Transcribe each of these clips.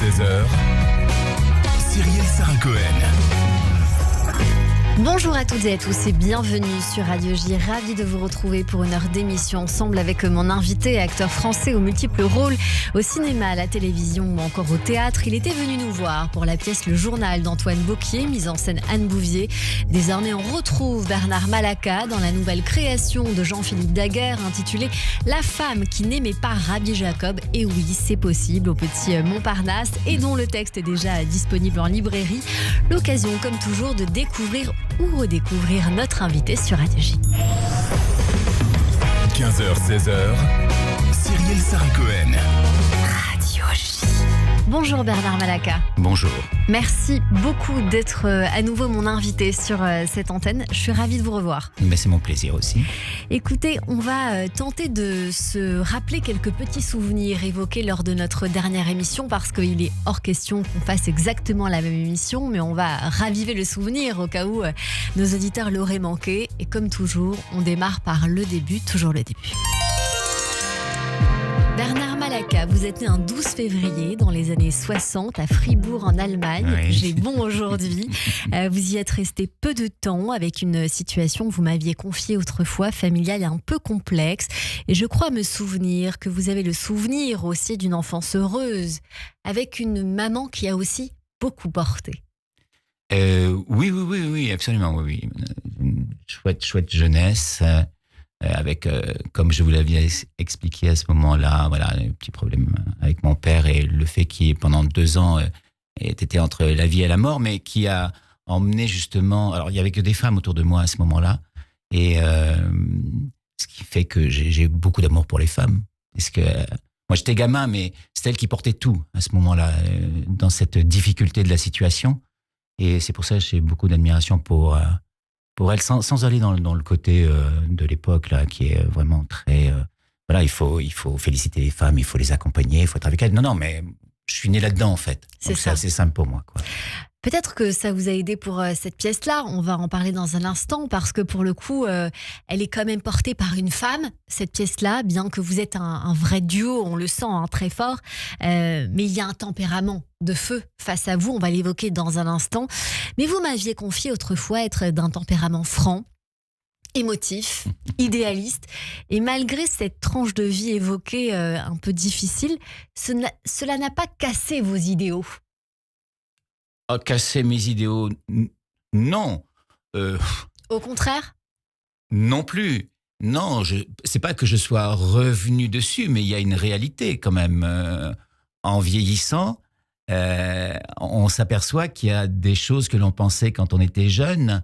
16h, Cyrielle Sarah-Cohen. Bonjour à toutes et à tous et bienvenue sur Radio J. Ravi de vous retrouver pour une heure d'émission ensemble avec mon invité, acteur français aux multiples rôles au cinéma, à la télévision ou encore au théâtre. Il était venu nous voir pour la pièce Le Journal d'Antoine Beauquier, mise en scène Anne Bouvier. Désormais, on retrouve Bernard Malaka dans la nouvelle création de Jean-Philippe Daguerre intitulée La femme qui n'aimait pas Rabbi Jacob. Et oui, c'est possible, au petit Montparnasse, et dont le texte est déjà disponible en librairie. L'occasion, comme toujours, de découvrir ou redécouvrir notre invité sur Radio J. 15h, 16h, Cyrielle Sarah-Cohen. Radio J. Bonjour Bernard Malaka. Bonjour. Merci beaucoup d'être à nouveau mon invité sur cette antenne. Je suis ravie de vous revoir. Mais c'est mon plaisir aussi. Écoutez, on va tenter de se rappeler quelques petits souvenirs évoqués lors de notre dernière émission parce qu'il est hors question qu'on fasse exactement la même émission, mais on va raviver le souvenir au cas où nos auditeurs l'auraient manqué. Et comme toujours, on démarre par le début, toujours le début. Bernard Malaka, vous êtes né un 12 février dans les années 60 à Fribourg en Allemagne. Oui. J'ai bon aujourd'hui. Vous y êtes resté peu de temps avec une situation que vous m'aviez confiée autrefois, familiale et un peu complexe. Et je crois me souvenir que vous avez le souvenir aussi d'une enfance heureuse avec une maman qui a aussi beaucoup porté. Oui, absolument, oui. Une chouette jeunesse. Avec, comme je vous l'avais expliqué à ce moment-là, voilà, un petit problème avec mon père et le fait qu'il, pendant 2 ans, était entre la vie et la mort, mais qui a emmené justement... Alors, il n'y avait que des femmes autour de moi à ce moment-là, et ce qui fait que j'ai beaucoup d'amour pour les femmes. Parce que moi, j'étais gamin, mais c'est elle qui portait tout à ce moment-là, dans cette difficulté de la situation. Et c'est pour ça que j'ai beaucoup d'admiration pour elle, sans aller dans le côté de l'époque là, qui est vraiment très... voilà, il faut féliciter les femmes, il faut les accompagner, il faut être avec elles. Non, mais je suis né là-dedans, en fait. Donc c'est assez simple pour moi, quoi. Peut-être que ça vous a aidé pour cette pièce-là. On va en parler dans un instant parce que pour le coup, elle est quand même portée par une femme, cette pièce-là, bien que vous êtes un vrai duo, on le sent très fort. Mais il y a un tempérament de feu face à vous, on va l'évoquer dans un instant. Mais vous m'aviez confié autrefois être d'un tempérament franc, émotif, idéaliste. Et malgré cette tranche de vie évoquée un peu difficile, cela n'a pas cassé vos idéaux. Casser mes idéaux, non. Au contraire ? Non plus. Non, c'est pas que je sois revenu dessus, mais il y a une réalité quand même. En vieillissant, on s'aperçoit qu'il y a des choses que l'on pensait quand on était jeune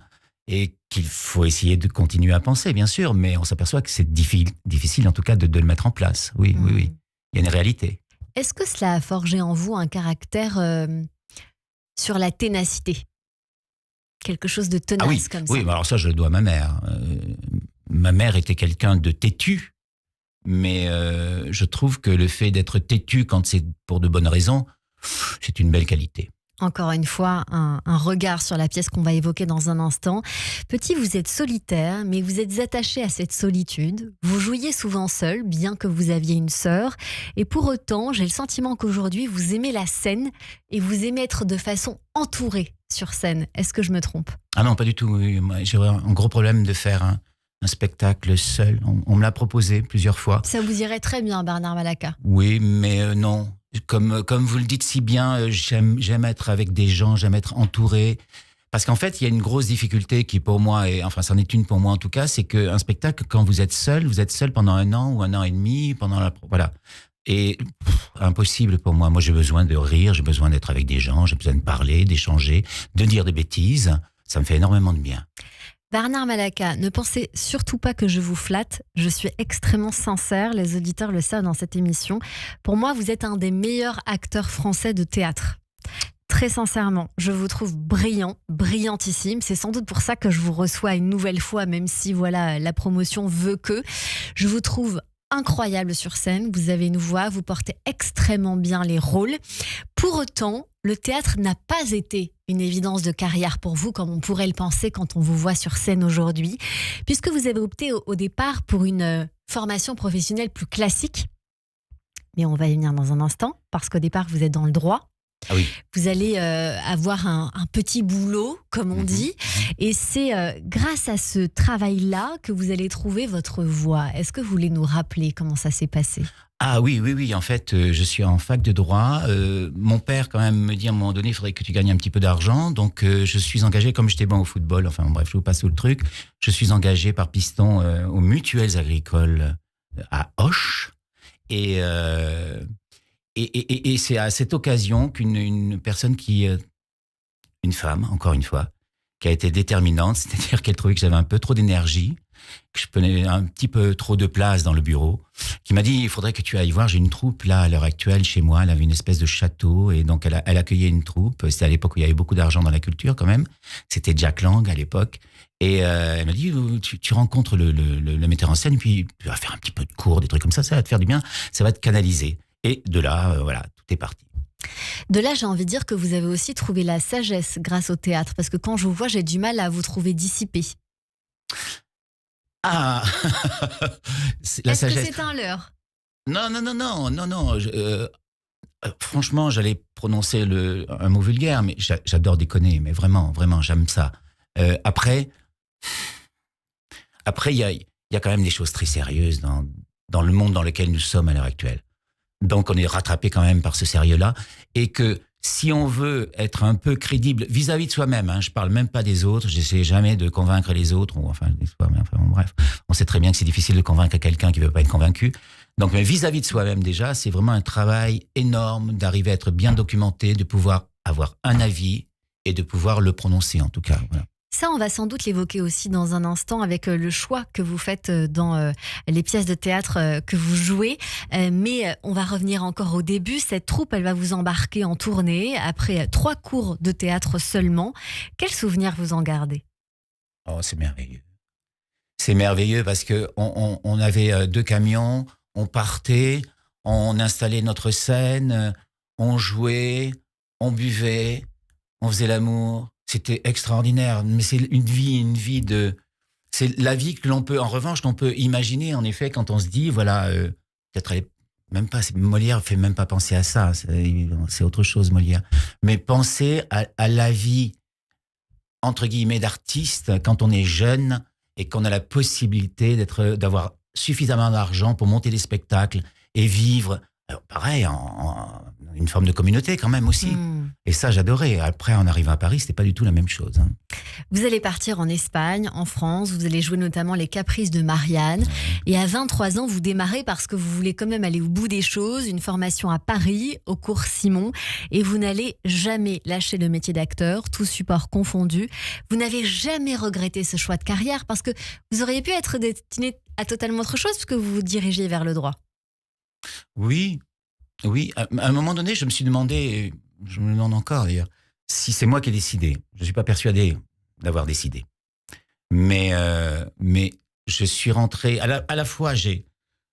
et qu'il faut essayer de continuer à penser, bien sûr, mais on s'aperçoit que c'est difficile en tout cas de le mettre en place. Oui. Il y a une réalité. Est-ce que cela a forgé en vous un caractère sur la ténacité? Quelque chose de tenace comme ça. Oui, alors ça, je le dois à ma mère. Ma mère était quelqu'un de têtu, mais je trouve que le fait d'être têtu quand c'est pour de bonnes raisons, c'est une belle qualité. Encore une fois, un regard sur la pièce qu'on va évoquer dans un instant. Petit, vous êtes solitaire, mais vous êtes attaché à cette solitude. Vous jouiez souvent seul, bien que vous aviez une sœur. Et pour autant, j'ai le sentiment qu'aujourd'hui, vous aimez la scène et vous aimez être de façon entourée sur scène. Est-ce que je me trompe ? Ah non, pas du tout. Oui. Moi, j'ai un gros problème de faire un spectacle seul. On me l'a proposé plusieurs fois. Ça vous irait très bien, Bernard Malaka. Oui, mais non. Comme vous le dites si bien, j'aime être avec des gens, j'aime être entouré. Parce qu'en fait, il y a une grosse difficulté qui pour moi, enfin c'en est une pour moi en tout cas, c'est qu'un spectacle, quand vous êtes seul pendant 1 an ou 1 an et demi, voilà. Et impossible pour moi. Moi, j'ai besoin de rire, j'ai besoin d'être avec des gens, j'ai besoin de parler, d'échanger, de dire des bêtises. Ça me fait énormément de bien. Bernard Malaka, ne pensez surtout pas que je vous flatte. Je suis extrêmement sincère, les auditeurs le savent dans cette émission. Pour moi, vous êtes un des meilleurs acteurs français de théâtre. Très sincèrement, je vous trouve brillant, brillantissime. C'est sans doute pour ça que je vous reçois une nouvelle fois, même si voilà, la promotion veut que. Je vous trouve incroyable sur scène, vous avez une voix, vous portez extrêmement bien les rôles. Pour autant, le théâtre n'a pas été une évidence de carrière pour vous, comme on pourrait le penser quand on vous voit sur scène aujourd'hui, puisque vous avez opté au départ pour une formation professionnelle plus classique. Mais on va y venir dans un instant, parce qu'au départ, vous êtes dans le droit. Ah oui. Vous allez avoir un petit boulot, comme on dit. Et c'est grâce à ce travail-là que vous allez trouver votre voie. Est-ce que vous voulez nous rappeler comment ça s'est passé ? Ah oui, oui, oui. En fait, je suis en fac de droit. Mon père, quand même, me dit à un moment donné, il faudrait que tu gagnes un petit peu d'argent. Donc, je suis engagé, comme j'étais bon au football, enfin bref, je vous passe tout le truc. Je suis engagé par piston aux mutuelles agricoles à Auch. Et c'est à cette occasion qu'une personne une femme, encore une fois, qui a été déterminante, c'est-à-dire qu'elle trouvait que j'avais un peu trop d'énergie, que je prenais un petit peu trop de place dans le bureau, qui m'a dit, il faudrait que tu ailles voir, j'ai une troupe là, à l'heure actuelle, chez moi, elle avait une espèce de château, et donc elle accueillait une troupe, c'était à l'époque où il y avait beaucoup d'argent dans la culture quand même, c'était Jack Lang à l'époque, et elle m'a dit, tu rencontres le metteur en scène, et puis tu vas faire un petit peu de cours, des trucs comme ça va te faire du bien, ça va te canaliser. Et de là, voilà, tout est parti. De là, j'ai envie de dire que vous avez aussi trouvé la sagesse grâce au théâtre, parce que quand je vous vois, j'ai du mal à vous trouver dissipé. Ah la Est-ce sagesse. que c'est un leurre ? Non. Franchement, j'allais prononcer un mot vulgaire, mais j'adore déconner, mais vraiment, vraiment, j'aime ça. Après, il y a quand même des choses très sérieuses dans le monde dans lequel nous sommes à l'heure actuelle. Donc, on est rattrapé quand même par ce sérieux-là. Et que si on veut être un peu crédible vis-à-vis de soi-même, je parle même pas des autres, j'essaie jamais de convaincre les autres, bref, on sait très bien que c'est difficile de convaincre quelqu'un qui veut pas être convaincu. Donc, mais vis-à-vis de soi-même déjà, c'est vraiment un travail énorme d'arriver à être bien documenté, de pouvoir avoir un avis et de pouvoir le prononcer en tout cas. Voilà. Ça, on va sans doute l'évoquer aussi dans un instant avec le choix que vous faites dans les pièces de théâtre que vous jouez. Mais on va revenir encore au début. Cette troupe, elle va vous embarquer en tournée après 3 cours de théâtre seulement. Quels souvenirs vous en gardez ? Oh, c'est merveilleux. C'est merveilleux parce que on avait 2 camions, on partait, on installait notre scène, on jouait, on buvait, on faisait l'amour. C'était extraordinaire, mais c'est une vie c'est la vie que l'on peut, en revanche, qu'on peut imaginer, en effet, quand on se dit, voilà, peut-être même pas, Molière fait même pas penser à ça, c'est autre chose, Molière. Mais penser à la vie, entre guillemets, d'artiste, quand on est jeune et qu'on a la possibilité d'avoir suffisamment d'argent pour monter des spectacles et vivre, alors pareil, en une forme de communauté quand même aussi. Et ça, j'adorais. Après, en arrivant à Paris, c'était pas du tout la même chose. Vous allez partir en Espagne, en France, vous allez jouer notamment les Caprices de Marianne. Et à 23 ans, vous démarrez parce que vous voulez quand même aller au bout des choses, une formation à Paris, au cours Simon. Et vous n'allez jamais lâcher le métier d'acteur, tout support confondu. Vous n'avez jamais regretté ce choix de carrière parce que vous auriez pu être destiné à totalement autre chose puisque vous vous dirigez vers le droit. Oui. À un moment donné, je me suis demandé, je me demande encore d'ailleurs, si c'est moi qui ai décidé. Je ne suis pas persuadé d'avoir décidé. Mais je suis rentré, à la fois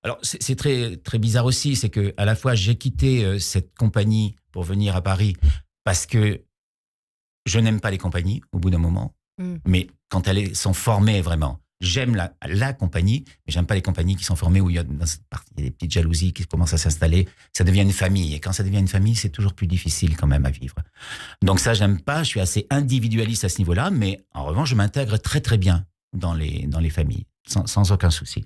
alors c'est très, très bizarre aussi, c'est que à la fois j'ai quitté cette compagnie pour venir à Paris parce que je n'aime pas les compagnies au bout d'un moment, mais quand elles sont formées vraiment. J'aime la compagnie, mais j'aime pas les compagnies qui sont formées où il y a des petites jalousies qui commencent à s'installer. Ça devient une famille. Et quand ça devient une famille, c'est toujours plus difficile quand même à vivre. Donc ça, j'aime pas. Je suis assez individualiste à ce niveau-là, mais en revanche, je m'intègre très très bien dans les familles, sans aucun souci.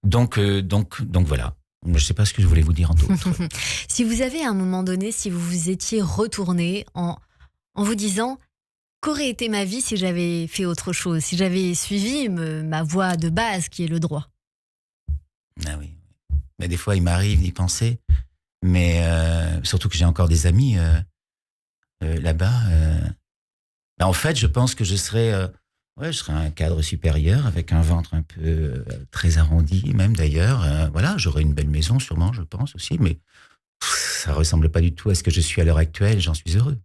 Donc voilà. Je ne sais pas ce que je voulais vous dire en d'autres. Si vous avez à un moment donné, si vous vous étiez retourné en vous disant... Qu'aurait été ma vie si j'avais fait autre chose, si j'avais suivi ma voie de base qui est le droit ? Ah oui. Mais des fois, il m'arrive d'y penser. Mais surtout que j'ai encore des amis là-bas. En fait, je pense que je serais un cadre supérieur avec un ventre un peu très arrondi, même d'ailleurs. Voilà, j'aurais une belle maison sûrement, je pense aussi. Mais ça ressemble pas du tout à ce que je suis à l'heure actuelle. J'en suis heureux.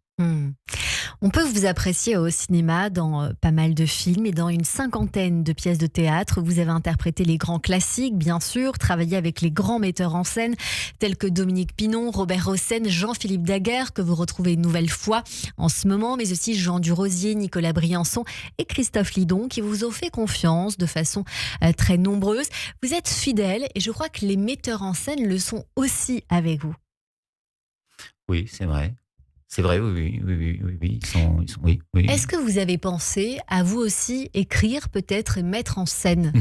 On peut vous apprécier au cinéma dans pas mal de films et dans une 50aine de pièces de théâtre. Vous avez interprété les grands classiques, bien sûr, travaillé avec les grands metteurs en scène tels que Dominique Pinon, Robert Hossein, Jean-Philippe Daguerre, que vous retrouvez une nouvelle fois en ce moment, mais aussi Jean Durosier, Nicolas Briançon et Christophe Lidon, qui vous ont fait confiance de façon très nombreuse. Vous êtes fidèle et je crois que les metteurs en scène le sont aussi avec vous. Oui, c'est vrai. C'est vrai, oui. Oui. Est-ce que vous avez pensé à vous aussi écrire peut-être et mettre en scène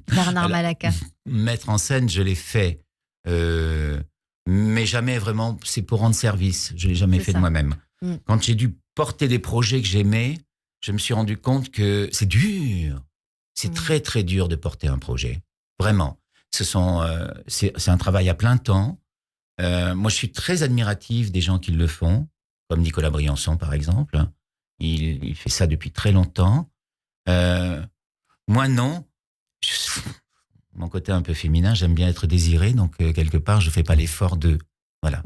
Bernard Mallaca? Mettre en scène, je l'ai fait, mais jamais vraiment, c'est pour rendre service. Je ne l'ai jamais fait de moi-même. Quand j'ai dû porter des projets que j'aimais, je me suis rendu compte que c'est dur. C'est très, très dur de porter un projet. Vraiment. C'est un travail à plein temps. Moi, je suis très admiratif des gens qui le font, comme Nicolas Briançon, par exemple. Il fait ça depuis très longtemps. Moi, non. Mon côté un peu féminin, j'aime bien être désiré, donc quelque part, je ne fais pas l'effort de... Voilà.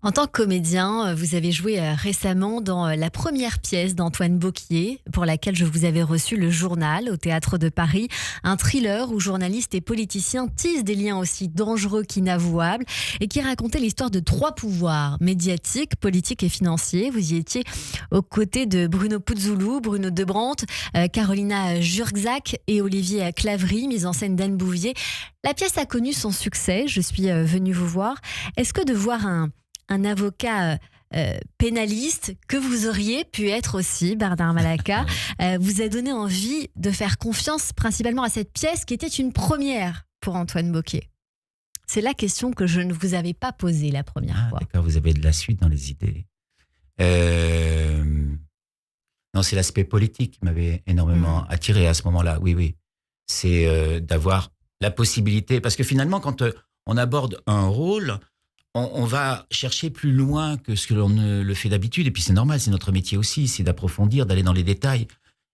En tant que comédien, vous avez joué récemment dans la première pièce d'Antoine Beauquier, pour laquelle je vous avais reçu Le Journal au Théâtre de Paris, un thriller où journalistes et politiciens tissent des liens aussi dangereux qu'inavouables et qui racontait l'histoire de 3 pouvoirs, médiatiques, politiques et financiers. Vous y étiez aux côtés de Bruno Puzzolo, Bruno Debrandt, Carolina Jurczak et Olivier Claverie, mise en scène d'Anne Bouvier. La pièce a connu son succès, je suis venue vous voir. Est-ce que de voir un avocat pénaliste, que vous auriez pu être aussi, Bernard Mallaca, vous a donné envie de faire confiance principalement à cette pièce qui était une première pour Antoine Beauquier? C'est la question que je ne vous avais pas posée la première fois. D'accord, vous avez de la suite dans les idées. Non, c'est l'aspect politique qui m'avait énormément attiré à ce moment-là. Oui. C'est d'avoir la possibilité, parce que finalement, quand on aborde un rôle, on va chercher plus loin que ce que l'on le fait d'habitude. Et puis c'est normal, c'est notre métier aussi, c'est d'approfondir, d'aller dans les détails.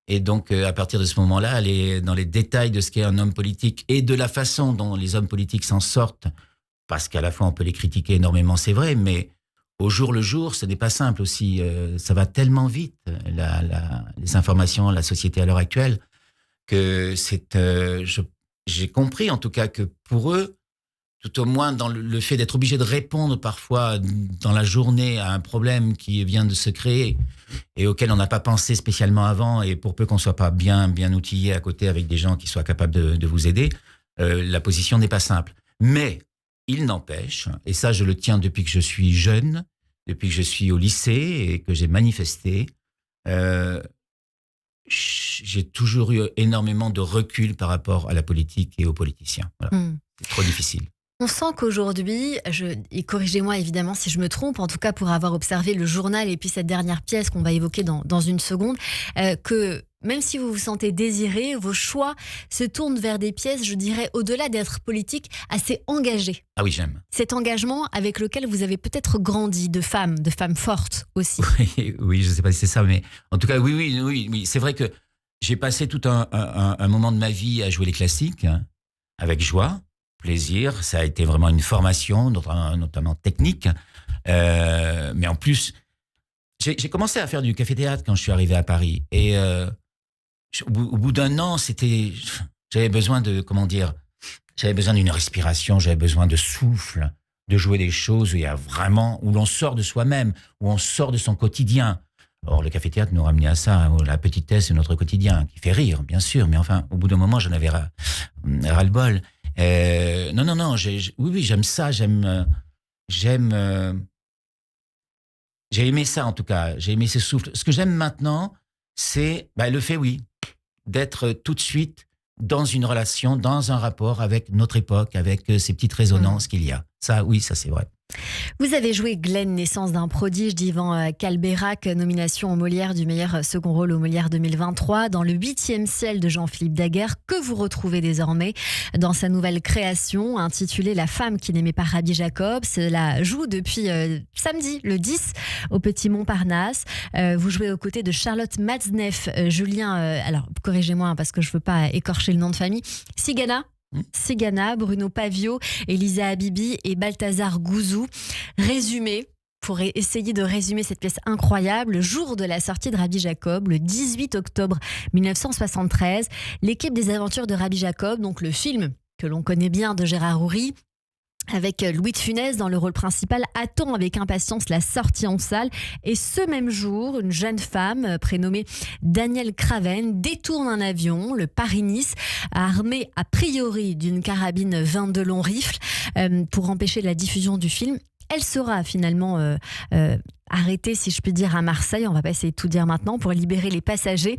Et donc, à partir de ce moment-là, aller dans les détails de ce qu'est un homme politique et de la façon dont les hommes politiques s'en sortent, parce qu'à la fois, on peut les critiquer énormément, c'est vrai, mais au jour le jour, ce n'est pas simple aussi. Ça va tellement vite, les informations, la société à l'heure actuelle, que j'ai compris en tout cas que pour eux, tout au moins dans le fait d'être obligé de répondre parfois dans la journée à un problème qui vient de se créer et auquel on n'a pas pensé spécialement avant, et pour peu qu'on soit pas bien outillé à côté avec des gens qui soient capables de vous aider, la position n'est pas simple. Mais il n'empêche, et ça je le tiens depuis que je suis jeune, depuis que je suis au lycée et que j'ai manifesté, j'ai toujours eu énormément de recul par rapport à la politique et aux politiciens. Voilà. C'est trop difficile. On sent qu'aujourd'hui, et corrigez-moi évidemment si je me trompe, en tout cas pour avoir observé Le Journal et puis cette dernière pièce qu'on va évoquer dans une seconde, que même si vous vous sentez désiré, vos choix se tournent vers des pièces, je dirais, au-delà d'être politique, assez engagées. Ah oui, j'aime. Cet engagement avec lequel vous avez peut-être grandi, de femmes fortes aussi. Oui, je ne sais pas si c'est ça, mais en tout cas, oui. C'est vrai que j'ai passé tout un moment de ma vie à jouer les classiques, avec joie. Plaisir, ça a été vraiment une formation, notamment technique. Mais en plus, j'ai commencé à faire du café-théâtre quand je suis arrivé à Paris. Et au bout d'un an, j'avais besoin d'une respiration, j'avais besoin de souffle, de jouer des choses où l'on sort de soi-même, où on sort de son quotidien. Or, le café-théâtre nous ramenait à ça, la petitesse de notre quotidien, qui fait rire, bien sûr, mais enfin, au bout d'un moment, j'en avais ras-le-bol. Non, oui, j'aime ça, j'ai aimé ça en tout cas, j'ai aimé ce souffle. Ce que j'aime maintenant, c'est le fait, d'être tout de suite dans une relation, dans un rapport avec notre époque, avec ces petites résonances qu'il y a. Ça, oui, ça c'est vrai. Vous avez joué Glenn, naissance d'un prodige d'Yvan Calbeyrac, nomination au Molière du meilleur second rôle au Molière 2023, dans Le 8e ciel de Jean-Philippe Daguerre, que vous retrouvez désormais dans sa nouvelle création intitulée La femme qui n'aimait pas Rabbi Jacob. Cela joue depuis samedi, le 10, au Petit Montparnasse. Vous jouez aux côtés de Charlotte Matzneff, Julien, alors corrigez-moi parce que je ne veux pas écorcher le nom de famille, Sigana, Bruno Pavio, Elisa Habibi et Balthazar Gouzou. Pour essayer de résumer cette pièce incroyable, le jour de la sortie de Rabbi Jacob, le 18 octobre 1973, l'équipe des aventures de Rabbi Jacob, donc le film que l'on connaît bien de Gérard Houry, avec Louis de Funès dans le rôle principal, attend avec impatience la sortie en salle. Et ce même jour, une jeune femme prénommée Danielle Craven détourne un avion, le Paris-Nice, armée a priori d'une carabine 22 long rifle, pour empêcher la diffusion du film. Elle sera finalement arrêtée, si je puis dire, à Marseille. On va pas essayer de tout dire maintenant pour libérer les passagers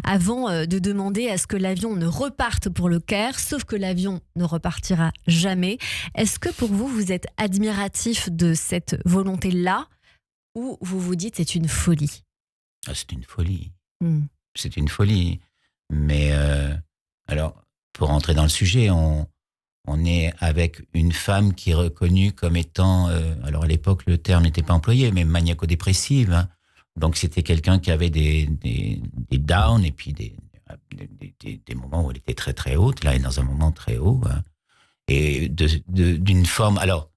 avant de demander à ce que l'avion ne reparte pour le Caire. Sauf que l'avion ne repartira jamais. Est-ce que pour vous, vous êtes admiratif de cette volonté-là ou vous vous dites c'est une folie? C'est une folie. Hmm. C'est une folie. Mais alors, pour entrer dans le sujet, on est avec une femme qui est reconnue comme étant, alors à l'époque le terme n'était pas employé, mais maniaco-dépressive. Hein. Donc c'était quelqu'un qui avait des downs et puis des moments où elle était très très haute. Là, elle est dans un moment très haut. Hein. Et d'une forme. Alors,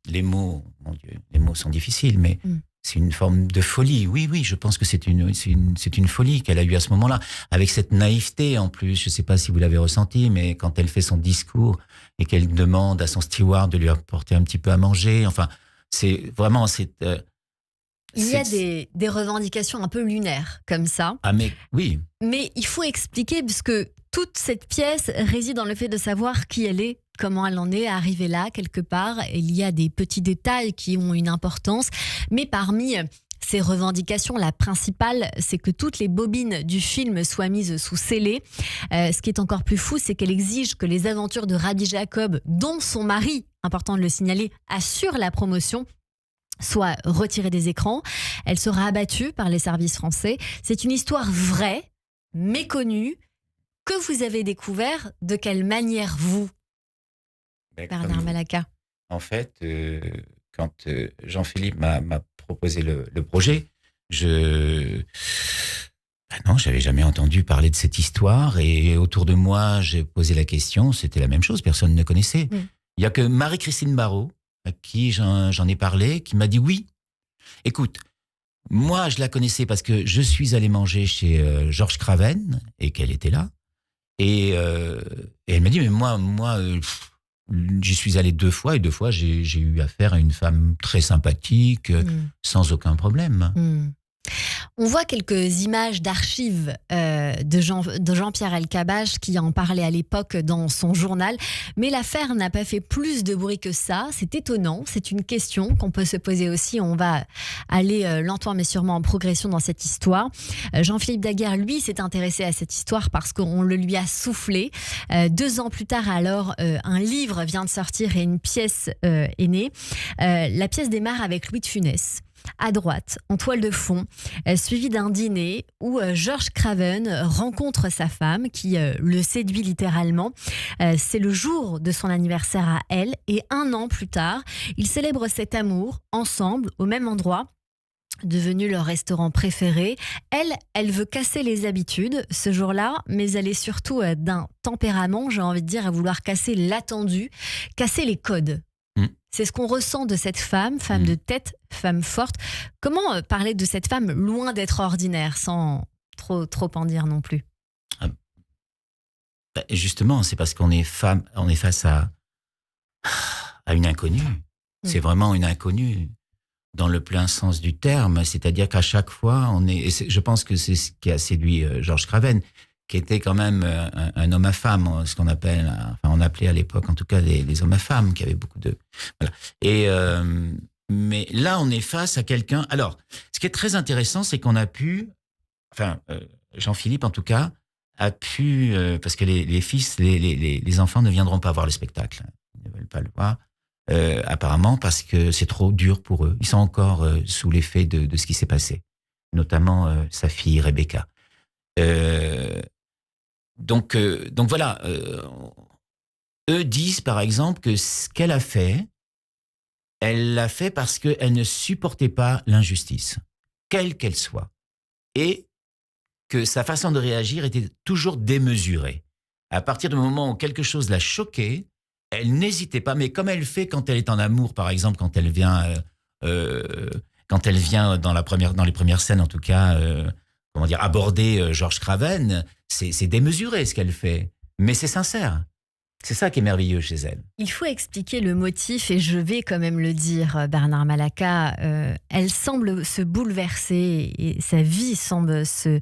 les mots, mon Dieu, les mots sont difficiles, mais c'est une forme de folie. Oui, je pense que c'est une folie qu'elle a eue à ce moment-là, avec cette naïveté en plus. Je ne sais pas si vous l'avez ressenti, mais quand elle fait son discours et qu'elle demande à son steward de lui apporter un petit peu à manger, enfin, c'est vraiment il y a des revendications un peu lunaires comme ça. Ah mais oui. Mais il faut expliquer puisque toute cette pièce réside dans le fait de savoir qui elle est, comment elle en est arrivée là, quelque part. Il y a des petits détails qui ont une importance, mais parmi ces revendications, la principale, c'est que toutes les bobines du film soient mises sous scellé. Ce qui est encore plus fou, c'est qu'elle exige que les aventures de Rabbi Jacob, dont son mari, important de le signaler, assure la promotion, soit retirée des écrans. Elle sera abattue par les services français. C'est une histoire vraie, méconnue, que vous avez découvert. De quelle manière, vous, Bernard Malaca? En fait, quand Jean-Philippe m'a proposé le projet, non, j'avais jamais entendu parler de cette histoire. Et autour de moi, j'ai posé la question. C'était la même chose, personne ne connaissait. Il n'y a que Marie-Christine Barrault, à qui j'en ai parlé, qui m'a dit oui. Écoute, moi, je la connaissais parce que je suis allé manger chez Georges Craven et qu'elle était là. Et elle m'a dit, mais moi, j'y suis allé 2 fois et 2 fois, j'ai eu affaire à une femme très sympathique, sans aucun problème. On voit quelques images d'archives de Jean-Pierre Elkabbach qui en parlait à l'époque dans son journal. Mais l'affaire n'a pas fait plus de bruit que ça. C'est étonnant. C'est une question qu'on peut se poser aussi. On va aller lentement mais sûrement en progression dans cette histoire. Jean-Philippe Daguerre, lui, s'est intéressé à cette histoire parce qu'on le lui a soufflé. 2 ans plus tard, alors, un livre vient de sortir et une pièce est née. La pièce démarre avec Louis de Funès. À droite, en toile de fond, suivi d'un dîner où Georges Craven rencontre sa femme qui le séduit littéralement. C'est le jour de son anniversaire à elle et 1 an plus tard, ils célèbrent cet amour ensemble au même endroit, devenu leur restaurant préféré. Elle veut casser les habitudes ce jour-là, mais elle est surtout d'un tempérament, j'ai envie de dire, à vouloir casser l'attendu, casser les codes. C'est ce qu'on ressent de cette femme de tête, femme forte. Comment parler de cette femme loin d'être ordinaire, sans trop en dire non plus? Justement, c'est parce qu'on est face à une inconnue. C'est vraiment une inconnue, dans le plein sens du terme. C'est-à-dire qu'à chaque fois, je pense que c'est ce qui a séduit Georges Craven, qui était quand même un homme à femme, ce qu'on appelle, on appelait à l'époque en tout cas des hommes à femmes, qui avaient beaucoup de... Voilà. Et, mais là, on est face à quelqu'un... Alors, ce qui est très intéressant, c'est qu'on a pu... Jean-Philippe, en tout cas, a pu... parce que les enfants ne viendront pas voir le spectacle. Ils ne veulent pas le voir, apparemment, parce que c'est trop dur pour eux. Ils sont encore sous l'effet de ce qui s'est passé. Notamment sa fille, Rebecca. Donc voilà, eux disent par exemple que ce qu'elle a fait, elle l'a fait parce qu'elle ne supportait pas l'injustice, quelle qu'elle soit, et que sa façon de réagir était toujours démesurée. À partir du moment où quelque chose l'a choquée, elle n'hésitait pas, mais comme elle fait quand elle est en amour, par exemple, quand elle vient dans les premières scènes en tout cas, aborder Georges Craven, c'est démesuré ce qu'elle fait, mais c'est sincère. C'est ça qui est merveilleux chez elle. Il faut expliquer le motif, et je vais quand même le dire, Bernard Malaca. Elle semble se bouleverser et sa vie semble se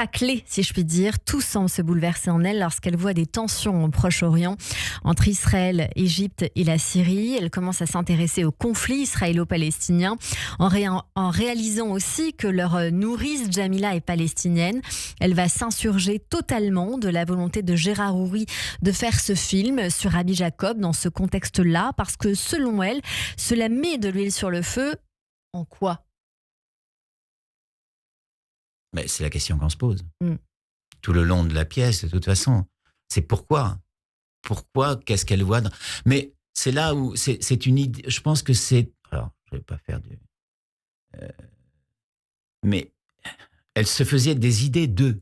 craquelée, si je puis dire. Tout semble se bouleverser en elle lorsqu'elle voit des tensions au Proche-Orient entre Israël, Égypte et la Syrie. Elle commence à s'intéresser au conflit israélo-palestinien en réalisant aussi que leur nourrice Jamila est palestinienne. Elle va s'insurger totalement de la volonté de Gérard Houry de faire ce film sur Rabbi Jacob dans ce contexte-là, parce que selon elle, cela met de l'huile sur le feu. En quoi ? Mais c'est la question qu'on se pose. Tout le long de la pièce, de toute façon. C'est pourquoi ? Pourquoi ? Qu'est-ce qu'elle voit dans... Mais c'est là où c'est une idée. Je pense que c'est... Alors, je ne vais pas faire du... mais elle se faisait des idées d'eux.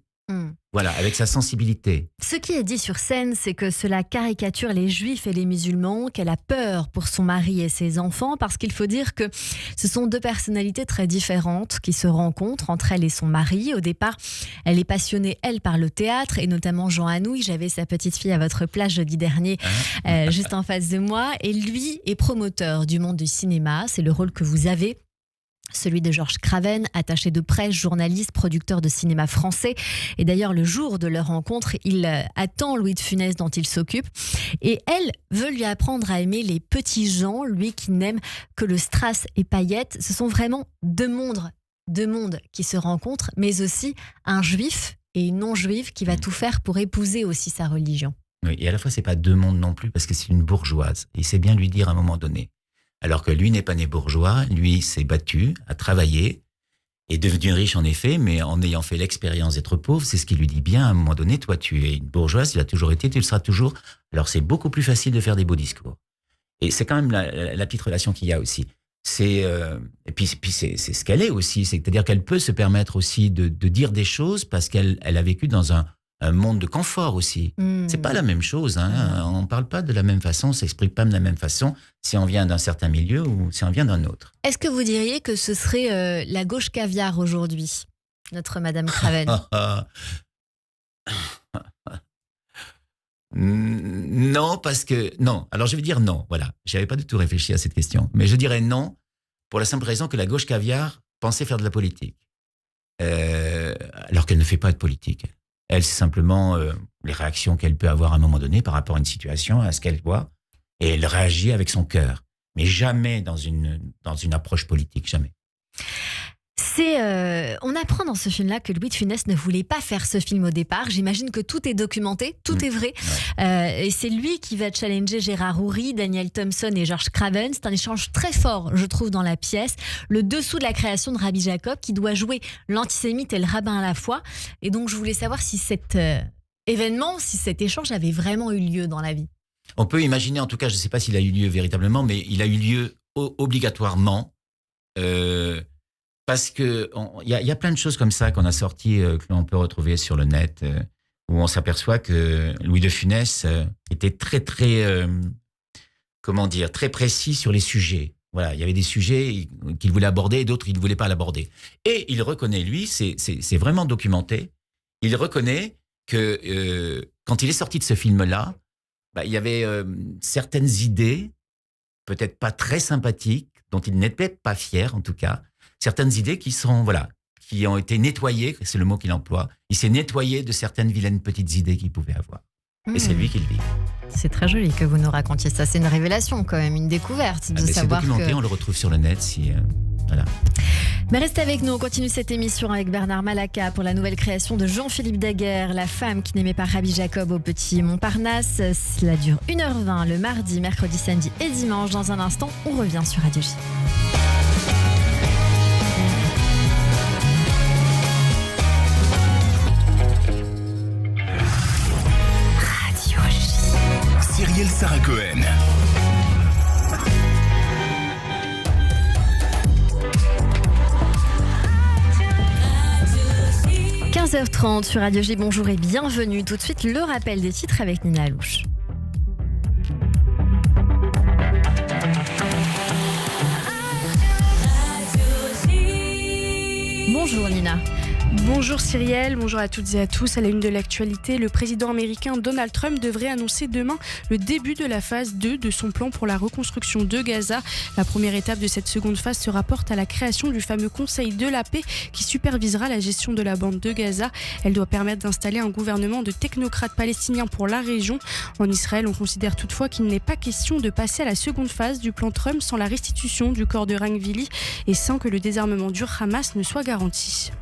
Voilà, avec sa sensibilité. Ce qui est dit sur scène, c'est que cela caricature les juifs et les musulmans, qu'elle a peur pour son mari et ses enfants, parce qu'il faut dire que ce sont deux personnalités très différentes qui se rencontrent entre elle et son mari. Au départ, elle est passionnée, elle, par le théâtre, et notamment Jean Anouilh. J'avais sa petite fille à votre place jeudi dernier, juste en face de moi, et lui est promoteur du monde du cinéma. C'est le rôle que vous avez. Celui de Georges Craven, attaché de presse, journaliste, producteur de cinéma français. Et d'ailleurs, le jour de leur rencontre, il attend Louis de Funès dont il s'occupe. Et elle veut lui apprendre à aimer les petits gens, lui qui n'aime que le strass et paillettes. Ce sont vraiment deux mondes qui se rencontrent, mais aussi un juif et une non-juive qui va tout faire pour épouser aussi sa religion. Oui, et à la fois, c'est pas deux mondes non plus, parce que c'est une bourgeoise. Il sait bien lui dire à un moment donné. Alors que lui n'est pas né bourgeois, lui s'est battu, a travaillé, est devenu riche en effet, mais en ayant fait l'expérience d'être pauvre, c'est ce qu'il lui dit bien à un moment donné, toi tu es une bourgeoise, tu l'as toujours été, tu le seras toujours. Alors c'est beaucoup plus facile de faire des beaux discours. Et c'est quand même la petite relation qu'il y a aussi. Et puis c'est ce qu'elle est aussi, c'est-à-dire qu'elle peut se permettre aussi de dire des choses parce qu'elle a vécu dans un monde de confort aussi. C'est pas la même chose. On parle pas de la même façon, on s'exprime pas de la même façon si on vient d'un certain milieu ou si on vient d'un autre. Est-ce que vous diriez que ce serait la gauche caviar aujourd'hui, notre Madame Craven? Non, parce que... Non, alors je vais dire non, voilà. J'avais pas du tout réfléchi à cette question. Mais je dirais non, pour la simple raison que la gauche caviar pensait faire de la politique. Alors qu'elle ne fait pas de politique. Elle, c'est simplement les réactions qu'elle peut avoir à un moment donné par rapport à une situation, à ce qu'elle voit. Et elle réagit avec son cœur. Mais jamais dans une approche politique, jamais. On apprend dans ce film-là que Louis de Funès ne voulait pas faire ce film au départ. J'imagine que tout est documenté, tout est vrai. Ouais. Et c'est lui qui va challenger Gérard Houry, Daniel Thompson et Georges Craven. C'est un échange très fort, je trouve, dans la pièce. Le dessous de la création de Rabbi Jacob, qui doit jouer l'antisémite et le rabbin à la fois. Et donc, je voulais savoir si cet événement, si cet échange avait vraiment eu lieu dans la vie. On peut imaginer, en tout cas, je ne sais pas s'il a eu lieu véritablement, mais il a eu lieu obligatoirement. Parce que il y a plein de choses comme ça qu'on a sorties, que l'on peut retrouver sur le net, où on s'aperçoit que Louis de Funès était très, très, très précis sur les sujets. Voilà, il y avait des sujets qu'il voulait aborder et d'autres il ne voulait pas l'aborder. Et il reconnaît, lui, c'est vraiment documenté, il reconnaît que quand il est sorti de ce film-là, il y avait certaines idées, peut-être pas très sympathiques, dont il n'était pas fier en tout cas, certaines idées qui ont été nettoyées, c'est le mot qu'il emploie. Il s'est nettoyé de certaines vilaines petites idées qu'il pouvait avoir. Et c'est lui qui le dit. C'est très joli que vous nous racontiez ça. C'est une révélation quand même, une découverte de savoir c'est documenté, que... on le retrouve sur le net. Voilà. Mais restez avec nous, on continue cette émission avec Bernard Malaka pour la nouvelle création de Jean-Philippe Daguerre, La femme qui n'aimait pas Rabbi Jacob au Petit Montparnasse. Cela dure 1h20 le mardi, mercredi, samedi et dimanche. Dans un instant, on revient sur Radio J. Cyrielle Sarah Cohen. – 15h30 sur Radio J, bonjour et bienvenue. Tout de suite, le rappel des titres avec Nina Alouche. Bonjour Nina. Bonjour Cyrielle, bonjour à toutes et à tous. À la une de l'actualité, le président américain Donald Trump devrait annoncer demain le début de la phase 2 de son plan pour la reconstruction de Gaza. La première étape de cette seconde phase se rapporte à la création du fameux Conseil de la paix qui supervisera la gestion de la bande de Gaza. Elle doit permettre d'installer un gouvernement de technocrates palestiniens pour la région. En Israël, on considère toutefois qu'il n'est pas question de passer à la seconde phase du plan Trump sans la restitution du corps de Rangvili et sans que le désarmement du Hamas ne soit garanti.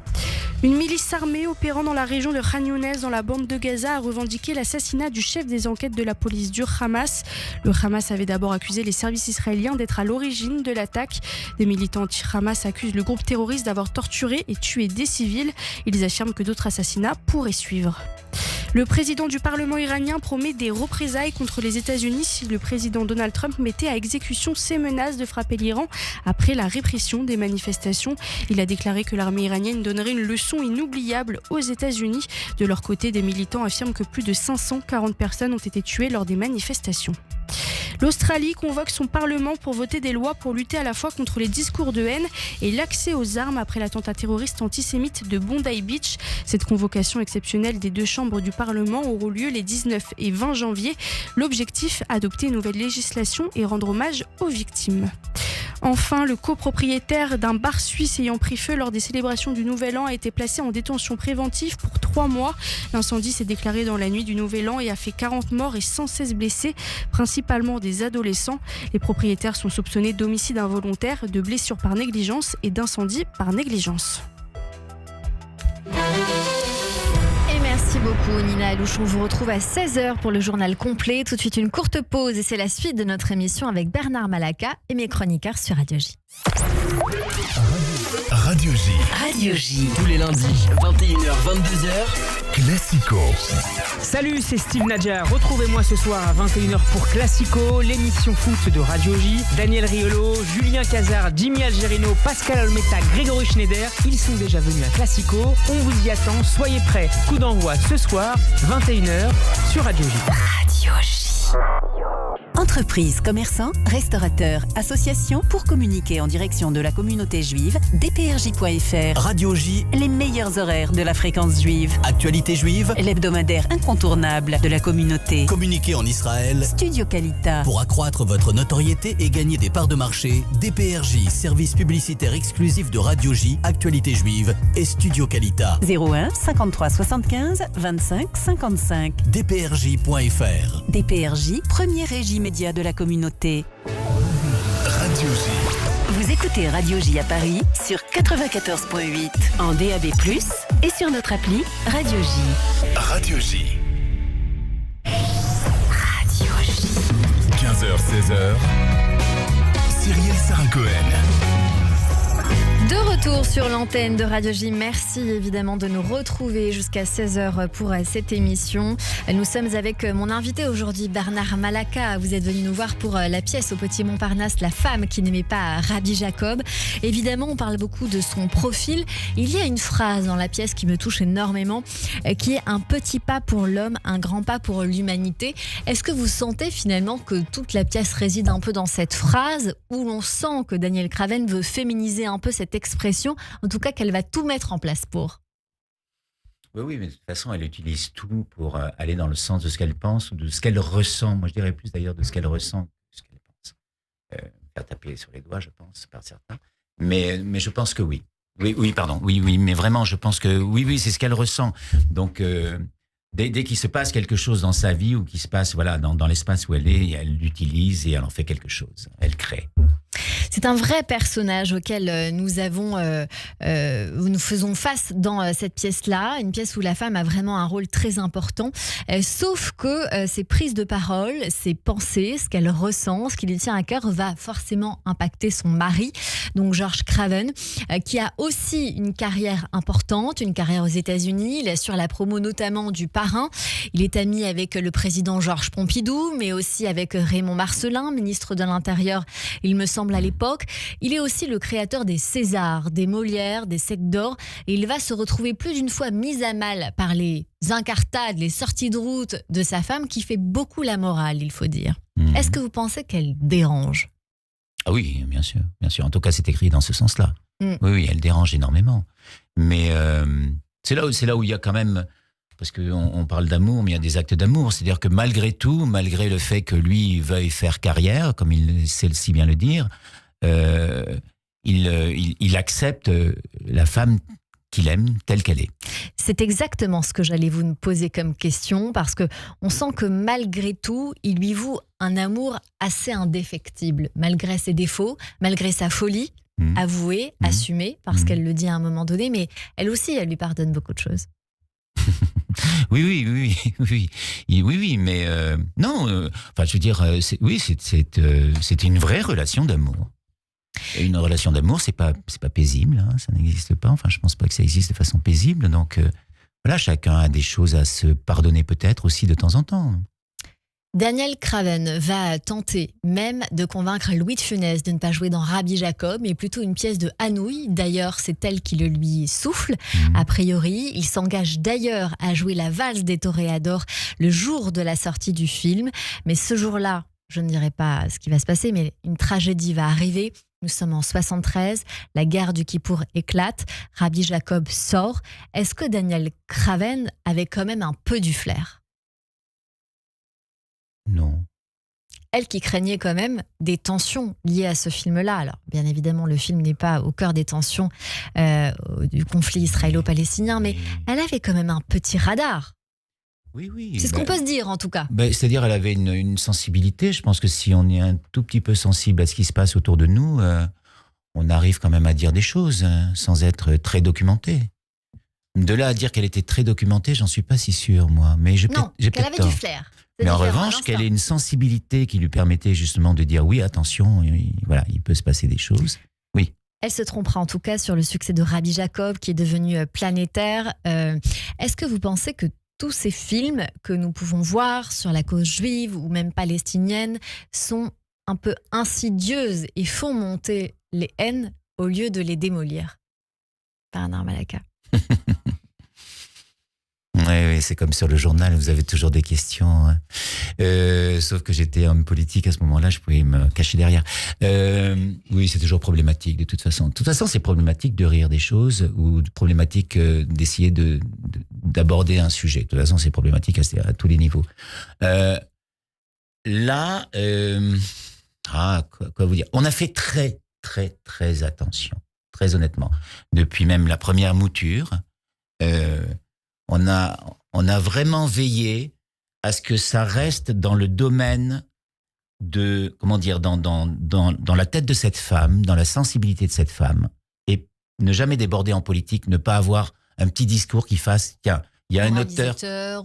Une milice armée opérant dans la région de Khan Younes, dans la bande de Gaza, a revendiqué l'assassinat du chef des enquêtes de la police du Hamas. Le Hamas avait d'abord accusé les services israéliens d'être à l'origine de l'attaque. Des militants anti-Hamas accusent le groupe terroriste d'avoir torturé et tué des civils. Ils affirment que d'autres assassinats pourraient suivre. Le président du Parlement iranien promet des représailles contre les États-Unis si le président Donald Trump mettait à exécution ses menaces de frapper l'Iran après la répression des manifestations. Il a déclaré que l'armée iranienne donnerait une leçon inoubliable aux États-Unis. De leur côté, des militants affirment que plus de 540 personnes ont été tuées lors des manifestations. L'Australie convoque son Parlement pour voter des lois pour lutter à la fois contre les discours de haine et l'accès aux armes après l'attentat terroriste antisémite de Bondi Beach. Cette convocation exceptionnelle des deux chambres du Parlement aura lieu les 19 et 20 janvier. L'objectif, adopter une nouvelle législation et rendre hommage aux victimes. Enfin, le copropriétaire d'un bar suisse ayant pris feu lors des célébrations du Nouvel An a été placé en détention préventive pour 3 mois. L'incendie s'est déclaré dans la nuit du Nouvel An et a fait 40 morts et 116 blessés, principalement des adolescents. Les propriétaires sont soupçonnés d'homicide involontaire, de blessures par négligence et d'incendie par négligence. Merci beaucoup Nina Alouche. On vous retrouve à 16h pour le journal complet. Tout de suite une courte pause et c'est la suite de notre émission avec Bernard Malaka et mes chroniqueurs sur Radio J. Radio J. Radio J. Tous les lundis, 21h-22h. Classico. Salut, c'est Steve Nadja. Retrouvez-moi ce soir à 21h pour Classico, l'émission foot de Radio J. Daniel Riolo, Julien Cazard, Jimmy Algerino, Pascal Olmeta, Grégory Schneider. Ils sont déjà venus à Classico. On vous y attend. Soyez prêts. Coup d'envoi ce soir, 21h sur Radio J. Radio J. Entreprises, commerçants, restaurateurs, associations, pour communiquer en direction de la communauté juive, dprj.fr. Radio J, les meilleurs horaires de la fréquence juive. actualité juive, L'hebdomadaire incontournable de la communauté. communiquer en Israël. Studio Kalita. Pour accroître votre notoriété et gagner des parts de marché, DPRJ, service publicitaire exclusif de Radio J, actualité juive et Studio Kalita. 01 53 75 25 55. DPRJ.fr. DPRJ, premier régime média de la communauté. Radio J. Vous écoutez Radio J à Paris sur 94.8 en DAB+, et sur notre appli Radio J. Radio J. Radio J. 15h-16h. Cyrielle Sarah-Cohen. De retour sur l'antenne de Radio J. Merci évidemment de nous retrouver jusqu'à 16h pour cette émission. Nous sommes avec mon invité aujourd'hui, Bernard Malaka. Vous êtes venu nous voir pour la pièce au Petit Montparnasse, La femme qui n'aimait pas Rabbi Jacob. Évidemment, on parle beaucoup de son profil. Il y a une phrase dans la pièce qui me touche énormément, qui est un petit pas pour l'homme, un grand pas pour l'humanité. Est-ce que vous sentez finalement que toute la pièce réside un peu dans cette phrase où l'on sent que Daniel Craven veut féminiser un peu cette expression, en tout cas qu'elle va tout mettre en place pour? Oui, mais de toute façon, elle utilise tout pour aller dans le sens de ce qu'elle pense ou de ce qu'elle ressent. Moi, je dirais plus d'ailleurs de ce qu'elle ressent que de ce qu'elle pense. Faire taper sur les doigts, je pense, par certains. Mais je pense que oui. Oui, mais vraiment, je pense que oui, c'est ce qu'elle ressent. Donc, dès qu'il se passe quelque chose dans sa vie ou qu'il se passe dans l'espace où elle est, elle l'utilise et elle en fait quelque chose. Elle crée. C'est un vrai personnage auquel nous faisons face dans cette pièce-là, une pièce où la femme a vraiment un rôle très important, sauf que ses prises de parole, ses pensées, ce qu'elle ressent, ce qui lui tient à cœur va forcément impacter son mari, donc George Craven, qui a aussi une carrière importante, une carrière aux États-Unis. Il assure la promo notamment du Parrain. Il est ami avec le président Georges Pompidou, mais aussi avec Raymond Marcellin, ministre de l'Intérieur, il me semble à l'époque. Il est aussi le créateur des Césars, des Molières, des Secs d'Or, et il va se retrouver plus d'une fois mis à mal par les incartades, les sorties de route de sa femme, qui fait beaucoup la morale, il faut dire. Est-ce que vous pensez qu'elle dérange ? Ah oui, bien sûr. En tout cas, c'est écrit dans ce sens-là. Oui, elle dérange énormément. Mais c'est là où il y a quand même, parce qu'on parle d'amour, mais il y a des actes d'amour. C'est-à-dire que malgré tout, malgré le fait que lui veuille faire carrière, comme il sait si bien le dire, il accepte la femme qu'il aime telle qu'elle est. C'est exactement ce que j'allais vous poser comme question, parce que on sent que malgré tout, il lui voue un amour assez indéfectible, malgré ses défauts, malgré sa folie, avouée, assumée, parce qu'elle le dit à un moment donné, mais elle aussi, elle lui pardonne beaucoup de choses. Oui, mais non. Enfin, je veux dire, c'est une vraie relation d'amour. Et une relation d'amour, c'est pas paisible, hein, ça n'existe pas. Enfin, je pense pas que ça existe de façon paisible. Donc, voilà, chacun a des choses à se pardonner peut-être aussi de temps en temps. Daniel Craven va tenter même de convaincre Louis de Funès de ne pas jouer dans Rabbi Jacob, mais plutôt une pièce de Hanouille. D'ailleurs, c'est elle qui le lui souffle. A priori, il s'engage d'ailleurs à jouer la valse des toréadors le jour de la sortie du film. Mais ce jour-là, je ne dirai pas ce qui va se passer, mais une tragédie va arriver. Nous sommes en 73, la guerre du Kippour éclate, Rabbi Jacob sort. Est-ce que Daniel Craven avait quand même un peu du flair ? Non. Elle qui craignait quand même des tensions liées à ce film-là. Alors, bien évidemment, le film n'est pas au cœur des tensions du conflit israélo-palestinien, mais elle avait quand même un petit radar. Oui. C'est ce qu'on peut se dire, en tout cas. C'est-à-dire, elle avait une sensibilité. Je pense que si on est un tout petit peu sensible à ce qui se passe autour de nous, on arrive quand même à dire des choses sans être très documenté. De là à dire qu'elle était très documentée, j'en suis pas si sûr, moi. Mais j'ai qu'elle avait du flair. Mais en revanche, qu'elle ait une sensibilité qui lui permettait justement de dire oui, attention, voilà, il peut se passer des choses. Oui. Elle se trompera en tout cas sur le succès de Rabbi Jacob qui est devenu planétaire. Est-ce que vous pensez que tous ces films que nous pouvons voir sur la cause juive ou même palestinienne sont un peu insidieuses et font monter les haines au lieu de les démolir ? Bernard Malaka. Oui, c'est comme sur le journal, vous avez toujours des questions. Hein. Sauf que j'étais homme politique à ce moment-là, je pouvais me cacher derrière. Oui, c'est toujours problématique de toute façon. De toute façon, c'est problématique de rire des choses ou problématique d'essayer d'aborder un sujet. De toute façon, c'est problématique à tous les niveaux. Là, quoi vous dire ? On a fait très, très, très attention, très honnêtement. Depuis même la première mouture, on a vraiment veillé à ce que ça reste dans le domaine de, comment dire, dans la tête de cette femme, dans la sensibilité de cette femme, et ne jamais déborder en politique, ne pas avoir un petit discours qui fasse, tiens, il y a un auteur,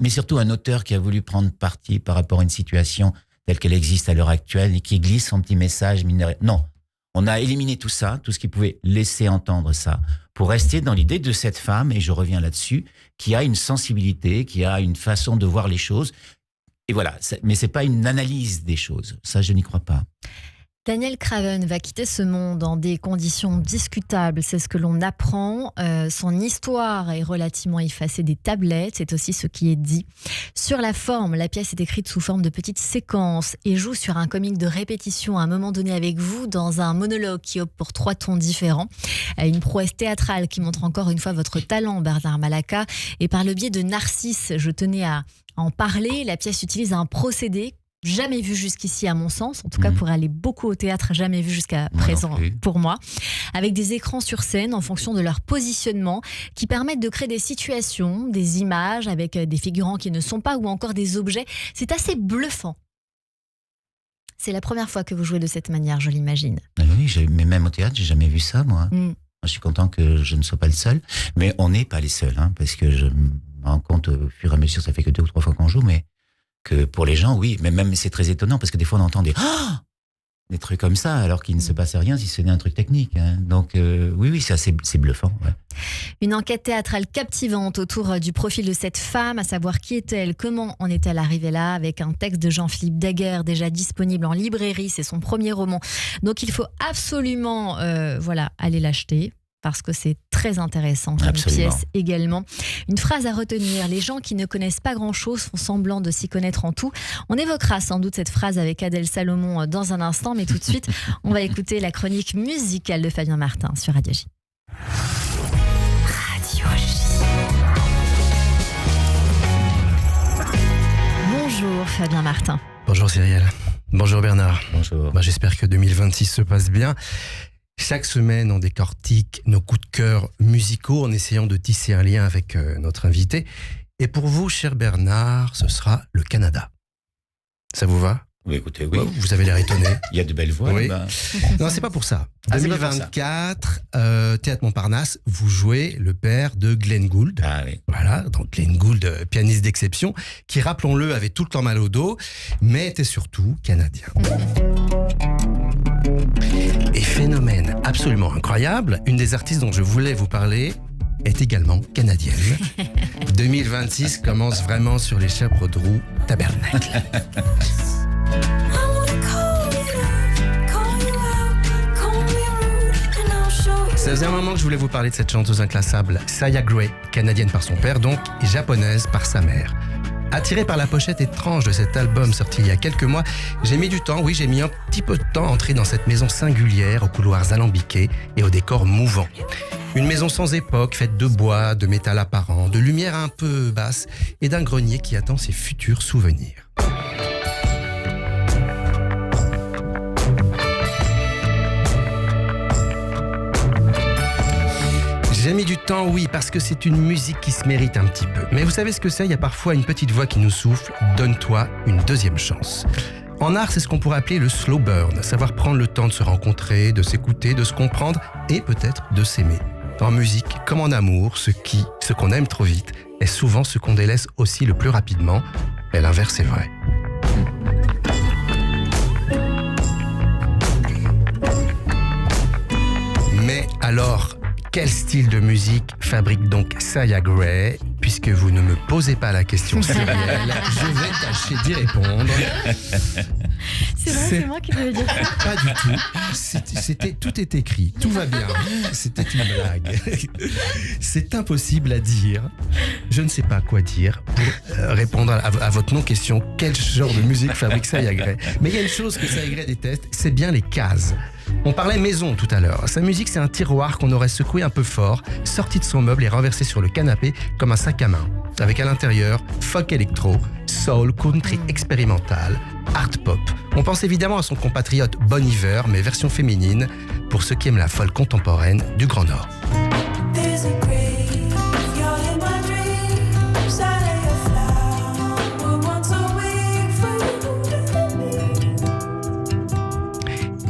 mais surtout un auteur qui a voulu prendre parti par rapport à une situation telle qu'elle existe à l'heure actuelle et qui glisse son petit message minoré. Non, on a éliminé tout ça, tout ce qui pouvait laisser entendre ça, pour rester dans l'idée de cette femme, et je reviens là-dessus, qui a une sensibilité, qui a une façon de voir les choses. Et voilà, mais c'est pas une analyse des choses. Ça, je n'y crois pas. Daniel Craven va quitter ce monde dans des conditions discutables, c'est ce que l'on apprend. Son histoire est relativement effacée des tablettes, c'est aussi ce qui est dit. Sur la forme, la pièce est écrite sous forme de petites séquences et joue sur un comique de répétition à un moment donné avec vous dans un monologue qui opte pour 3 tons différents. Une prouesse théâtrale qui montre encore une fois votre talent, Bernard Malaka. Et par le biais de Narcisse, je tenais à en parler, la pièce utilise un procédé jamais vu jusqu'ici à mon sens, en tout cas pour aller beaucoup au théâtre, jamais vu jusqu'à présent pour moi, avec des écrans sur scène en fonction de leur positionnement qui permettent de créer des situations, des images avec des figurants qui ne sont pas ou encore des objets. C'est assez bluffant. C'est la première fois que vous jouez de cette manière, je l'imagine. Oui, mais même au théâtre, j'ai jamais vu ça, moi. Je suis content que je ne sois pas le seul, mais on n'est pas les seuls, hein, parce que je me rends compte au fur et à mesure, ça fait que 2 ou 3 fois qu'on joue, mais que pour les gens, oui, mais même c'est très étonnant parce que des fois on entend des trucs comme ça alors qu'il ne se passe rien si ce n'est un truc technique. Hein. Donc oui, c'est bluffant. Ouais. Une enquête théâtrale captivante autour du profil de cette femme, à savoir qui est-elle, comment en est-elle arrivée là, avec un texte de Jean-Philippe Daguerre déjà disponible en librairie, c'est son premier roman. Donc il faut absolument aller l'acheter. Parce que c'est très intéressant comme pièce également. Une phrase à retenir, les gens qui ne connaissent pas grand-chose font semblant de s'y connaître en tout. On évoquera sans doute cette phrase avec Adèle Salomon dans un instant, mais tout de suite, on va écouter la chronique musicale de Fabien Martin sur Radio J. tu vas bien, Martin? Bonjour Cyrielle. Bonjour Bernard. Bonjour. J'espère que 2026 se passe bien. Chaque semaine, on décortique nos coups de cœur musicaux en essayant de tisser un lien avec notre invité. Et pour vous, cher Bernard, ce sera le Canada. Ça vous va? Oui, écoutez, oui. Vous avez l'air étonné. Il y a de belles voix. Oui. là-bas. Non, c'est pas pour ça. Ah, c'est pas pour ça. 2024, Théâtre Montparnasse, vous jouez le père de Glenn Gould. Ah oui. Voilà, donc Glenn Gould, pianiste d'exception, qui, rappelons-le, avait tout le temps mal au dos, mais était surtout canadien. Et phénomène absolument incroyable, une des artistes dont je voulais vous parler est également canadienne. 2026 commence vraiment sur les chapeaux de roue tabernacle. Ça faisait un moment que je voulais vous parler de cette chanteuse inclassable, Saya Gray, canadienne par son père donc, et japonaise par sa mère. Attiré par la pochette étrange de cet album sorti il y a quelques mois, j'ai mis du temps, oui, j'ai mis un petit peu de temps à entrer dans cette maison singulière aux couloirs alambiqués et aux décors mouvants. Une maison sans époque, faite de bois, de métal apparent, de lumière un peu basse et d'un grenier qui attend ses futurs souvenirs. J'ai mis du temps, oui, parce que c'est une musique qui se mérite un petit peu. Mais vous savez ce que c'est? Il y a parfois une petite voix qui nous souffle « Donne-toi une deuxième chance ». En art, c'est ce qu'on pourrait appeler le slow burn, savoir prendre le temps de se rencontrer, de s'écouter, de se comprendre et peut-être de s'aimer. En musique, comme en amour, ce qu'on aime trop vite, est souvent ce qu'on délaisse aussi le plus rapidement. Et l'inverse est vrai. Mais alors, quel style de musique fabrique donc Saya Gray? Puisque vous ne me posez pas la question, Cyrielle, je vais tâcher d'y répondre. C'est vrai, c'est moi qui devais dire ça. Pas du tout. Tout est écrit, tout va bien. C'était une blague. C'est impossible à dire. Je ne sais pas quoi dire pour répondre à votre non-question. Quel genre de musique fabrique Saya Gray? Mais il y a une chose que Saya Gray déteste, c'est bien les cases. On parlait maison tout à l'heure. Sa musique, c'est un tiroir qu'on aurait secoué un peu fort, sorti de son meuble et renversé sur le canapé comme un sac à main. Avec à l'intérieur folk électro, soul, country expérimental, art pop. On pense évidemment à son compatriote Bon Iver, mais version féminine, pour ceux qui aiment la folk contemporaine du Grand Nord.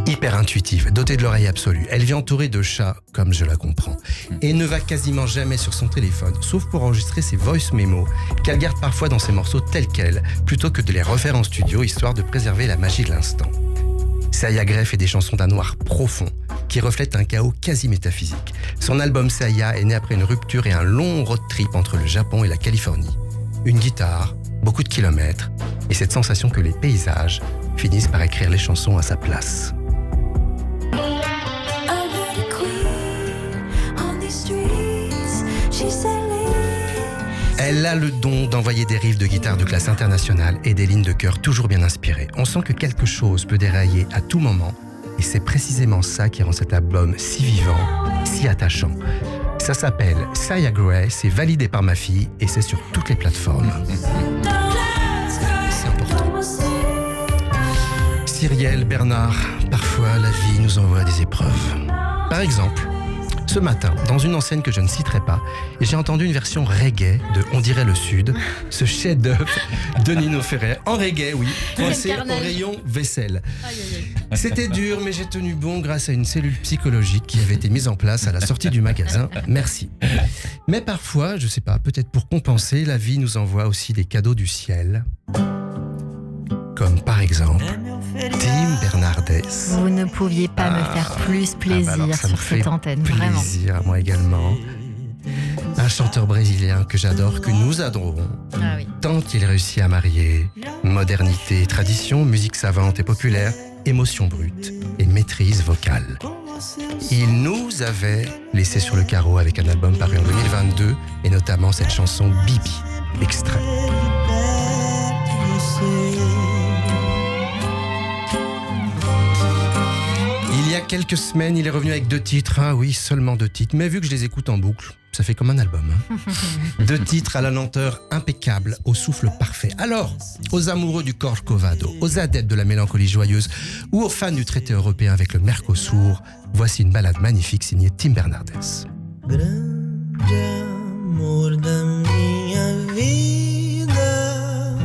Hyper intuitive, dotée de l'oreille absolue. Elle vit entourée de chats, comme je la comprends, et ne va quasiment jamais sur son téléphone, sauf pour enregistrer ses voice memos, qu'elle garde parfois dans ses morceaux tels quels, plutôt que de les refaire en studio, histoire de préserver la magie de l'instant. Saya Gray fait des chansons d'un noir profond, qui reflètent un chaos quasi métaphysique. Son album Saya est né après une rupture et un long road trip entre le Japon et la Californie. Une guitare, beaucoup de kilomètres, et cette sensation que les paysages finissent par écrire les chansons à sa place. Elle a le don d'envoyer des riffs de guitare de classe internationale et des lignes de chœur toujours bien inspirées. On sent que quelque chose peut dérailler à tout moment et c'est précisément ça qui rend cet album si vivant, si attachant. Ça s'appelle Saya Gray, c'est validé par ma fille et c'est sur toutes les plateformes. C'est important. Cyrielle, Bernard, parfois la vie nous envoie des épreuves. Par exemple, ce matin, dans une enseigne que je ne citerai pas, j'ai entendu une version reggae de On dirait le Sud, ce chef-d'œuvre de Nino Ferrer, en reggae, oui, coincé au rayon vaisselle. C'était dur, mais j'ai tenu bon grâce à une cellule psychologique qui avait été mise en place à la sortie du magasin. Merci. Mais parfois, je sais pas, peut-être pour compenser, la vie nous envoie aussi des cadeaux du ciel. Comme par exemple Tim Bernardes. Vous ne pouviez pas me faire plus plaisir sur cette antenne, vraiment. Plaisir à moi également. Un chanteur brésilien que j'adore, que nous adorons, tant il réussit à marier modernité et tradition, musique savante et populaire, émotion brute et maîtrise vocale. Il nous avait laissé sur le carreau avec un album paru en 2022 et notamment cette chanson Bibi, extrait. Il y a quelques semaines, il est revenu avec 2 titres. Ah oui, seulement 2 titres. Mais vu que je les écoute en boucle, Ça fait comme un album. Hein. 2 titres à la lenteur impeccable, au souffle parfait. Alors, aux amoureux du Corcovado, aux adeptes de la mélancolie joyeuse ou aux fans du traité européen avec le Mercosur, voici une ballade magnifique signée Tim Bernardes. Grande amor da minha vida,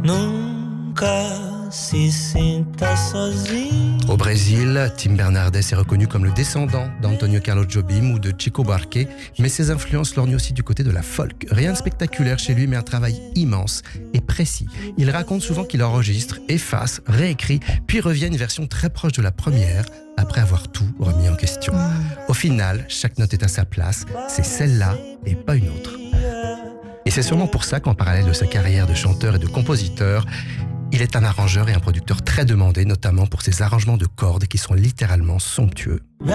nunca se sinta sozinho. Au Brésil, Tim Bernardes est reconnu comme le descendant d'Antonio Carlos Jobim ou de Chico Buarque, mais ses influences lorgnent aussi du côté de la folk. Rien de spectaculaire chez lui, mais un travail immense et précis. Il raconte souvent qu'il enregistre, efface, réécrit, puis revient à une version très proche de la première, après avoir tout remis en question. Au final, chaque note est à sa place, c'est celle-là et pas une autre. Et c'est sûrement pour ça qu'en parallèle de sa carrière de chanteur et de compositeur, il est un arrangeur et un producteur très demandé, notamment pour ses arrangements de cordes qui sont littéralement somptueux. Et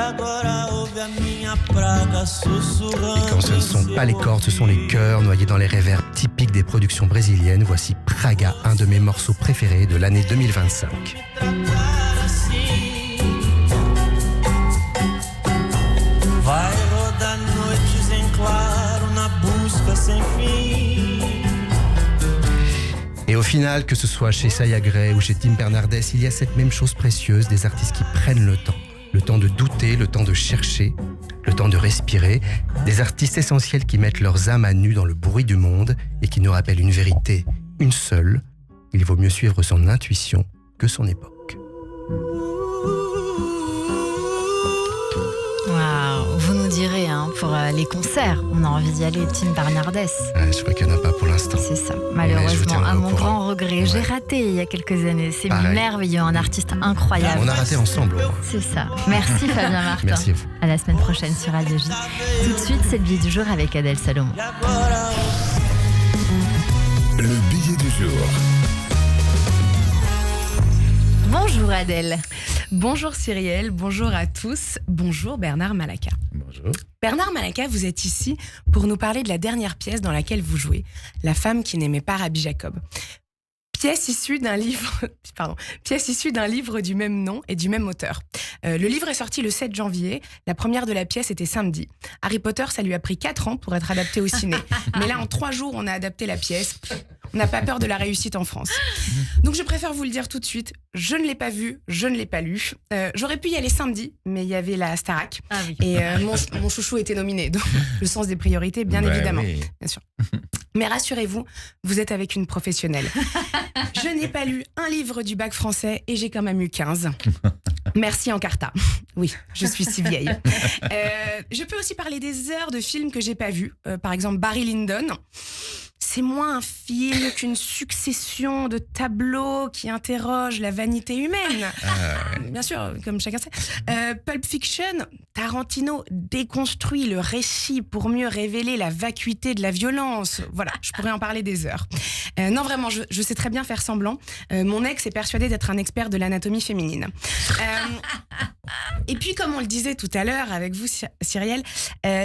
quand ce ne sont pas les cordes, ce sont les chœurs noyés dans les reverbs typiques des productions brésiliennes. Voici Praga, un de mes morceaux préférés de l'année 2025. Vai rodar noites em claro na busca sem fim. Et au final, que ce soit chez Saya Gray ou chez Tim Bernardes, il y a cette même chose précieuse, des artistes qui prennent le temps de douter, le temps de chercher, le temps de respirer, des artistes essentiels qui mettent leurs âmes à nu dans le bruit du monde et qui nous rappellent une vérité, une seule, il vaut mieux suivre son intuition que son époque. Waouh, vous nous direz, hein, pour les concerts, on a envie d'y aller, Tim Bernardes. Je crois qu'il n'y en a pas pour l'instant. C'est ça, Mais je vous malheureusement, tiendrai à au mon courant. grand regret. Ouais. J'ai raté il y a quelques années, c'est Pareil. merveilleux, un artiste incroyable. On a raté ensemble. C'est ça. Merci Fabien Martin. Merci à vous. À la semaine prochaine sur Radio J. Tout de suite, c'est le billet du jour avec Adèle Salomon. Le billet du jour. Bonjour Adèle. Bonjour Cyrielle, bonjour à tous, bonjour Bernard Malaka. Bonjour. Bernard Malaka, vous êtes ici pour nous parler de la dernière pièce dans laquelle vous jouez, La femme qui n'aimait pas Rabbi Jacob. Pièce issue d'un livre du même nom et du même auteur. Le livre est sorti le 7 janvier, la première de la pièce était samedi. Harry Potter, ça lui a pris 4 ans pour être adapté au ciné. Mais là, en 3 jours, on a adapté la pièce. On n'a pas peur de la réussite en France. Donc je préfère vous le dire tout de suite, je ne l'ai pas vu, je ne l'ai pas lu. J'aurais pu y aller samedi, mais il y avait la Starac. Ah oui. Et mon chouchou était nominé. Donc le sens des priorités, bien évidemment. Oui. Bien sûr. Mais rassurez-vous, vous êtes avec une professionnelle. Je n'ai pas lu un livre du bac français et j'ai quand même eu 15. Merci Encarta. Oui, je suis si vieille. Je peux aussi parler des heures de films que j'ai pas vus. Par exemple, Barry Lyndon. C'est moins un film qu'une succession de tableaux qui interrogent la vanité humaine. Bien sûr, comme chacun sait. Pulp Fiction, Tarantino déconstruit le récit pour mieux révéler la vacuité de la violence. Voilà, je pourrais en parler des heures. Non, vraiment, je sais très bien faire semblant. Mon ex est persuadé d'être un expert de l'anatomie féminine. Et puis, comme on le disait tout à l'heure avec vous, Cyrielle,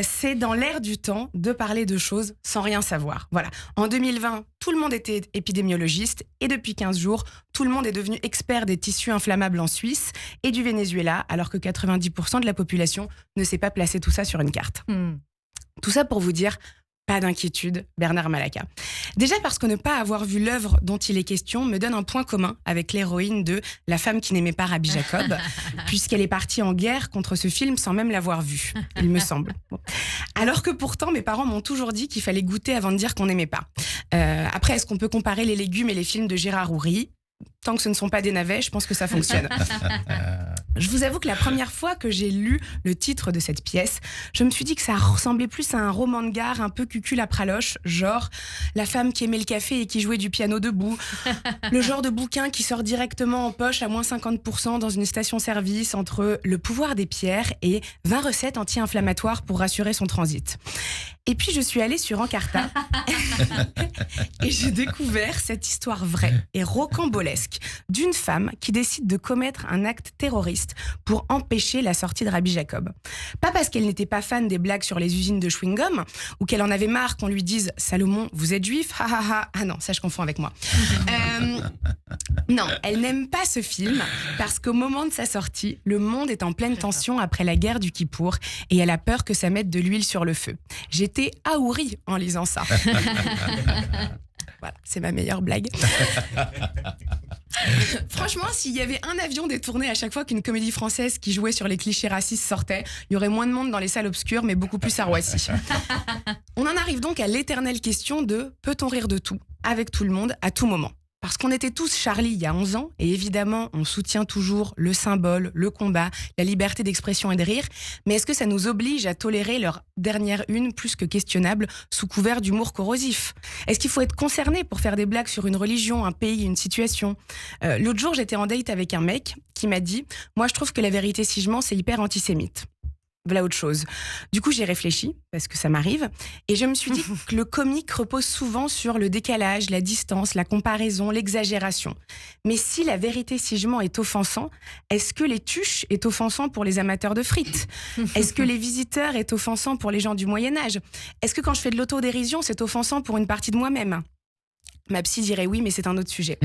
c'est dans l'air du temps de parler de choses sans rien savoir. Voilà. En 2020, tout le monde était épidémiologiste et depuis 15 jours, tout le monde est devenu expert des tissus inflammables en Suisse et du Venezuela, alors que 90% de la population ne sait pas placer tout ça sur une carte. Tout ça pour vous dire, pas d'inquiétude, Bernard Malaka. Déjà parce que ne pas avoir vu l'œuvre dont il est question me donne un point commun avec l'héroïne de La femme qui n'aimait pas Rabbi Jacob, puisqu'elle est partie en guerre contre ce film sans même l'avoir vu, il me semble. Bon. Alors que pourtant, mes parents m'ont toujours dit qu'il fallait goûter avant de dire qu'on n'aimait pas. Après, est-ce qu'on peut comparer les légumes et les films de Gérard Houry ? Tant que ce ne sont pas des navets, je pense que ça fonctionne. Je vous avoue que la première fois que j'ai lu le titre de cette pièce, je me suis dit que ça ressemblait plus à un roman de gare un peu cucul à praloche, genre La femme qui aimait le café et qui jouait du piano debout, le genre de bouquin qui sort directement en poche à moins 50% dans une station-service entre Le pouvoir des pierres et 20 recettes anti-inflammatoires pour rassurer son transit. Et puis je suis allée sur Encarta et j'ai découvert cette histoire vraie et rocambolesque d'une femme qui décide de commettre un acte terroriste journaliste pour empêcher la sortie de Rabbi Jacob. Pas parce qu'elle n'était pas fan des blagues sur les usines de chewing-gum ou qu'elle en avait marre qu'on lui dise « Salomon, vous êtes juif ?» Ah non, ça je confonds avec moi. Non, elle n'aime pas ce film parce qu'au moment de sa sortie, le monde est en pleine tension après la guerre du Kippour et elle a peur que ça mette de l'huile sur le feu. J'étais ahourie en lisant ça. Voilà, c'est ma meilleure blague. Franchement, s'il y avait un avion détourné à chaque fois qu'une comédie française qui jouait sur les clichés racistes sortait, il y aurait moins de monde dans les salles obscures, mais beaucoup plus à Roissy. On en arrive donc à l'éternelle question de peut-on rire de tout, avec tout le monde, à tout moment ? Parce qu'on était tous Charlie il y a 11 ans, et évidemment, on soutient toujours le symbole, le combat, la liberté d'expression et de rire, mais est-ce que ça nous oblige à tolérer leur dernière une plus que questionnable sous couvert d'humour corrosif ? Est-ce qu'il faut être concerné pour faire des blagues sur une religion, un pays, une situation ? L'autre jour, j'étais en date avec un mec qui m'a dit « Moi, je trouve que la vérité si je mens, c'est hyper antisémite ». Voilà autre chose. Du coup, j'ai réfléchi, parce que ça m'arrive, et je me suis dit que le comique repose souvent sur le décalage, la distance, la comparaison, l'exagération. Mais si la vérité si je mens est offensant, est-ce que les tuches est offensant pour les amateurs de frites ? Est-ce que les visiteurs est offensant pour les gens du Moyen-Âge ? Est-ce que quand je fais de l'autodérision, c'est offensant pour une partie de moi-même ? Ma psy dirait oui, mais c'est un autre sujet.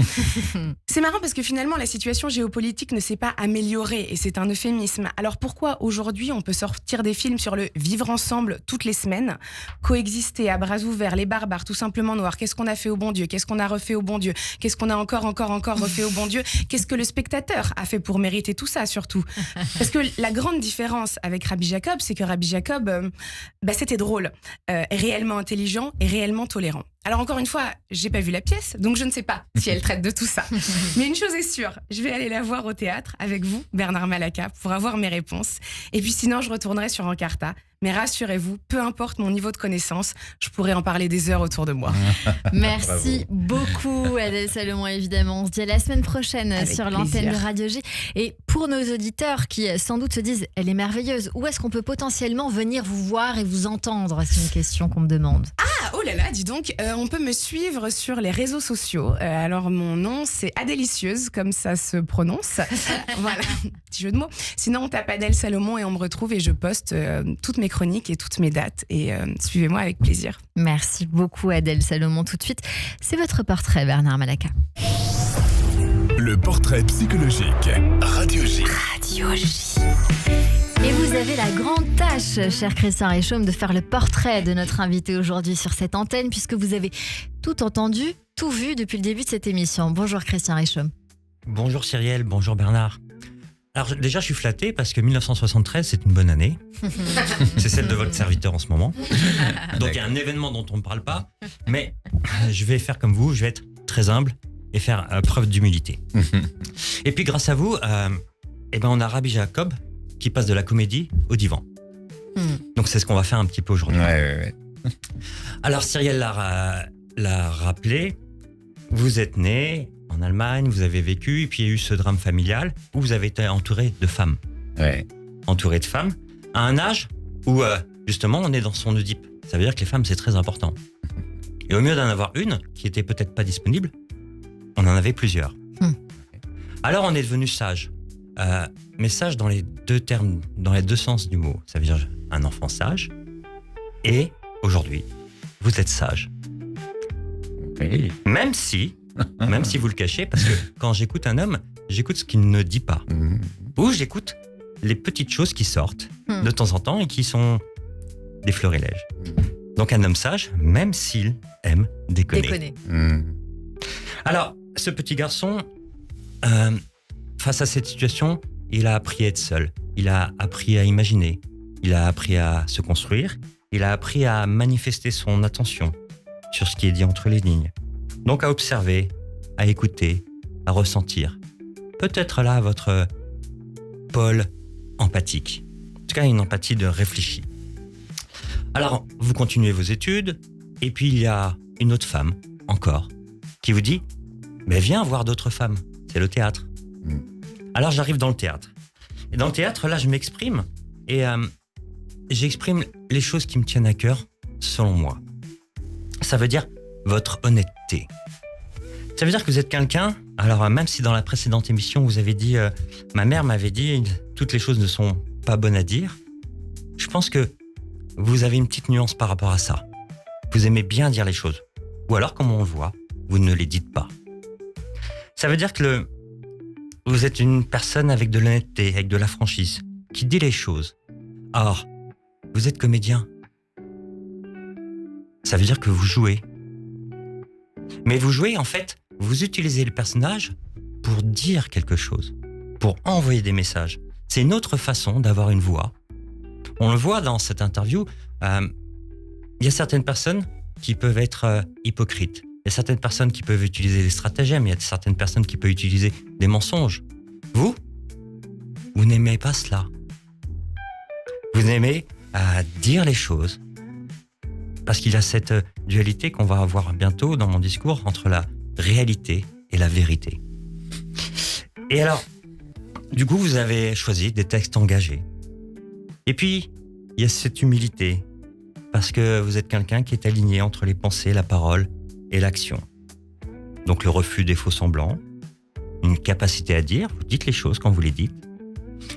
C'est marrant parce que finalement, la situation géopolitique ne s'est pas améliorée et c'est un euphémisme. Alors pourquoi aujourd'hui on peut sortir des films sur le vivre ensemble toutes les semaines, coexister à bras ouverts, les barbares tout simplement noirs, qu'est-ce qu'on a fait au bon Dieu, qu'est-ce qu'on a refait au bon Dieu, qu'est-ce qu'on a encore refait au bon Dieu, qu'est-ce que le spectateur a fait pour mériter tout ça surtout ? Parce que la grande différence avec Rabbi Jacob, c'est que Rabbi Jacob, c'était drôle, réellement intelligent et réellement tolérant. Alors encore une fois, j'ai pas vu la pièce, donc je ne sais pas si elle traite de tout ça. Mais une chose est sûre, je vais aller la voir au théâtre avec vous, Bernard Malaka, pour avoir mes réponses. Et puis sinon, je retournerai sur Encarta. Mais rassurez-vous, peu importe mon niveau de connaissance, je pourrais en parler des heures autour de moi. Merci beaucoup, Adèle Salomon, évidemment. On se dit à la semaine prochaine avec sur plaisir. l'antenne de Radio J. Et pour nos auditeurs qui sans doute se disent « Elle est merveilleuse », où est-ce qu'on peut potentiellement venir vous voir et vous entendre ? C'est une question qu'on me demande. Ah, oh là là, dis donc, on peut me suivre sur les réseaux sociaux. Alors mon nom, c'est Adélicieuse, comme ça se prononce. Voilà, petit jeu de mots. Sinon, on tape Adèle Salomon et on me retrouve et je poste toutes mes chroniques et toutes mes dates. Et suivez-moi avec plaisir. Merci beaucoup, Adèle Salomon. Tout de suite, c'est votre portrait, Bernard Malaka. Le portrait psychologique. Radio J. Radio J. Et vous avez la grande tâche, cher Christian Richomme, de faire le portrait de notre invité aujourd'hui sur cette antenne, puisque vous avez tout entendu, tout vu depuis le début de cette émission. Bonjour Christian Richomme. Bonjour Cyrielle, bonjour Bernard. Alors déjà, je suis flatté parce que 1973, c'est une bonne année. C'est celle de votre serviteur en ce moment. Donc il y a un événement dont on ne parle pas. Mais je vais faire comme vous, je vais être très humble et faire preuve d'humilité. Et puis grâce à vous, on a Rabbi Jacob qui passe de la comédie au divan. Donc c'est ce qu'on va faire un petit peu aujourd'hui. Ouais. Alors Cyrielle l'a rappelé, vous êtes né en Allemagne, vous avez vécu, et puis il y a eu ce drame familial où vous avez été entouré de femmes. Ouais. Entouré de femmes, à un âge où, justement, on est dans son Oedipe. Ça veut dire que les femmes, c'est très important. Et au mieux d'en avoir une, qui était peut-être pas disponible, on en avait plusieurs. Alors, on est devenu sage. Mais sage dans les deux termes, dans les deux sens du mot. Ça veut dire un enfant sage. Et, aujourd'hui, vous êtes sage. Oui. Même si vous le cachez, parce que quand j'écoute un homme, j'écoute ce qu'il ne dit pas. Ou j'écoute les petites choses qui sortent de temps en temps et qui sont des florilèges. Donc un homme sage, même s'il aime déconner. Alors, ce petit garçon, face à cette situation, il a appris à être seul. Il a appris à imaginer. Il a appris à se construire. Il a appris à manifester son attention sur ce qui est dit entre les lignes. Donc à observer, à écouter, à ressentir. Peut-être là votre pôle empathique. En tout cas, une empathie de réfléchi. Alors, vous continuez vos études, et puis il y a une autre femme, encore, qui vous dit « Mais viens voir d'autres femmes, c'est le théâtre. » Alors j'arrive dans le théâtre. Et dans le théâtre, là, je m'exprime, et j'exprime les choses qui me tiennent à cœur, selon moi. Ça veut dire votre honnêteté. Ça veut dire que vous êtes quelqu'un Alors, même si dans la précédente émission, vous avez dit, ma mère m'avait dit, toutes les choses ne sont pas bonnes à dire, je pense que vous avez une petite nuance par rapport à ça. Vous aimez bien dire les choses. Ou alors, comme on le voit, vous ne les dites pas. Ça veut dire que vous êtes une personne avec de l'honnêteté, avec de la franchise, qui dit les choses. Or, vous êtes comédien. Ça veut dire que vous jouez. Mais vous jouez, en fait, vous utilisez le personnage pour dire quelque chose, pour envoyer des messages. C'est une autre façon d'avoir une voix. On le voit dans cette interview, il y a certaines personnes qui peuvent être hypocrites. Il y a certaines personnes qui peuvent utiliser des stratagèmes, il y a certaines personnes qui peuvent utiliser des mensonges. Vous n'aimez pas cela. Vous aimez dire les choses, parce qu'il y a cette dualité qu'on va avoir bientôt dans mon discours entre la réalité et la vérité. Et alors, du coup, vous avez choisi des textes engagés. Et puis, il y a cette humilité, parce que vous êtes quelqu'un qui est aligné entre les pensées, la parole et l'action. Donc le refus des faux-semblants, une capacité à dire, vous dites les choses quand vous les dites.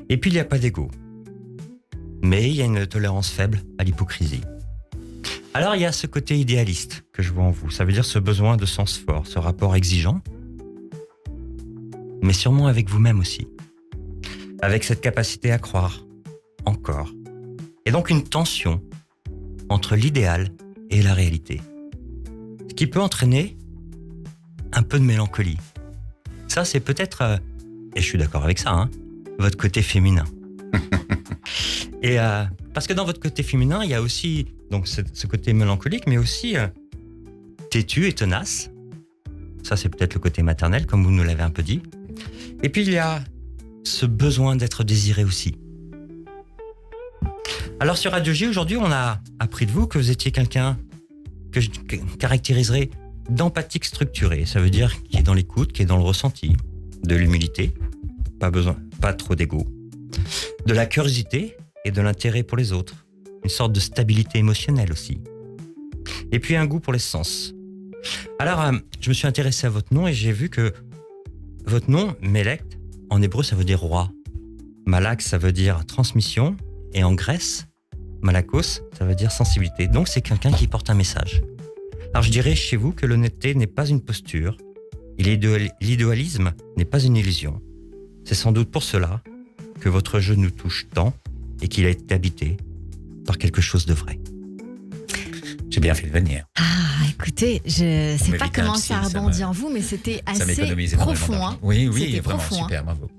Et puis il n'y a pas d'ego. Mais il y a une tolérance faible à l'hypocrisie. Alors il y a ce côté idéaliste que je vois en vous. Ça veut dire ce besoin de sens fort, ce rapport exigeant, mais sûrement avec vous-même aussi. Avec cette capacité à croire, encore. Et donc une tension entre l'idéal et la réalité. Ce qui peut entraîner un peu de mélancolie. Ça, c'est peut-être, et je suis d'accord avec ça, votre côté féminin. Et parce que dans votre côté féminin, il y a aussi donc ce côté mélancolique, mais aussi têtu et tenace. Ça, c'est peut-être le côté maternel, comme vous nous l'avez un peu dit. Et puis, il y a ce besoin d'être désiré aussi. Alors sur Radio J, aujourd'hui, on a appris de vous que vous étiez quelqu'un que je caractériserais d'empathique structuré. Ça veut dire qui est dans l'écoute, qui est dans le ressenti, de l'humilité, pas trop d'ego, de la curiosité et de l'intérêt pour les autres, une sorte de stabilité émotionnelle aussi. Et puis un goût pour les sens. Alors, je me suis intéressé à votre nom et j'ai vu que votre nom, Melek, en hébreu, ça veut dire roi. Malak, ça veut dire transmission. Et en Grèce, Malakos, ça veut dire sensibilité. Donc c'est quelqu'un qui porte un message. Alors je dirais chez vous que l'honnêteté n'est pas une posture, et l'idéalisme n'est pas une illusion. C'est sans doute pour cela que votre jeu nous touche tant et qu'il a été habité par quelque chose de vrai. J'ai bien fait de venir. Écoutez, je sais pas comment ça a rebondi en vous, mais c'était assez profond. Oui, c'était vraiment profond, super, bravo.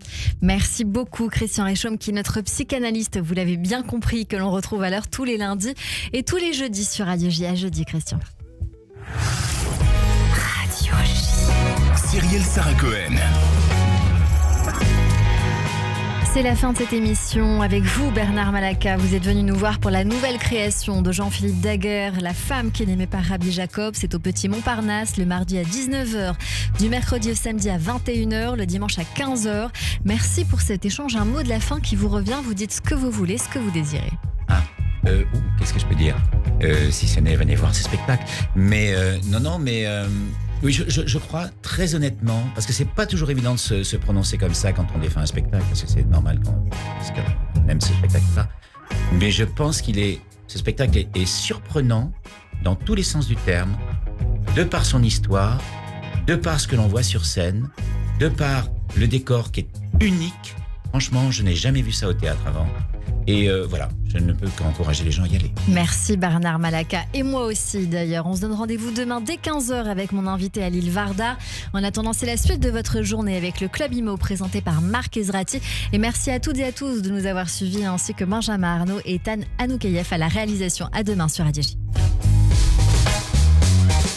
Merci beaucoup Christian Réchaume, qui est notre psychanalyste. Vous l'avez bien compris, que l'on retrouve à l'heure tous les lundis et tous les jeudis sur Radio J. À jeudi, Christian. Radio J. Cyrielle Sarah Cohen. C'est la fin de cette émission. Avec vous, Bernard Malaka, vous êtes venu nous voir pour la nouvelle création de Jean-Philippe Daguerre, La femme qui n'aimait pas Rabbi Jacob. C'est au Petit Montparnasse, le mardi à 19h, du mercredi au samedi à 21h, le dimanche à 15h. Merci pour cet échange. Un mot de la fin qui vous revient. Vous dites ce que vous voulez, ce que vous désirez. Qu'est-ce que je peux dire si ce n'est venez voir ce spectacle. Mais oui, je crois très honnêtement, parce que c'est pas toujours évident de se prononcer comme ça quand on défend un spectacle, parce que c'est normal parce qu'on aime ce spectacle-là. Mais je pense ce spectacle est surprenant dans tous les sens du terme, de par son histoire, de par ce que l'on voit sur scène, de par le décor qui est unique. Franchement, je n'ai jamais vu ça au théâtre avant. Et voilà, je ne peux qu'encourager les gens à y aller. Merci Bernard Malaka. Et moi aussi d'ailleurs. On se donne rendez-vous demain dès 15h avec mon invité Alil Varda. En attendant, c'est la suite de votre journée avec le Club Imo présenté par Marc Ezrati. Et merci à toutes et à tous de nous avoir suivis, ainsi que Benjamin Arnaud et Tan Anoukayev à la réalisation. À demain sur Radio J.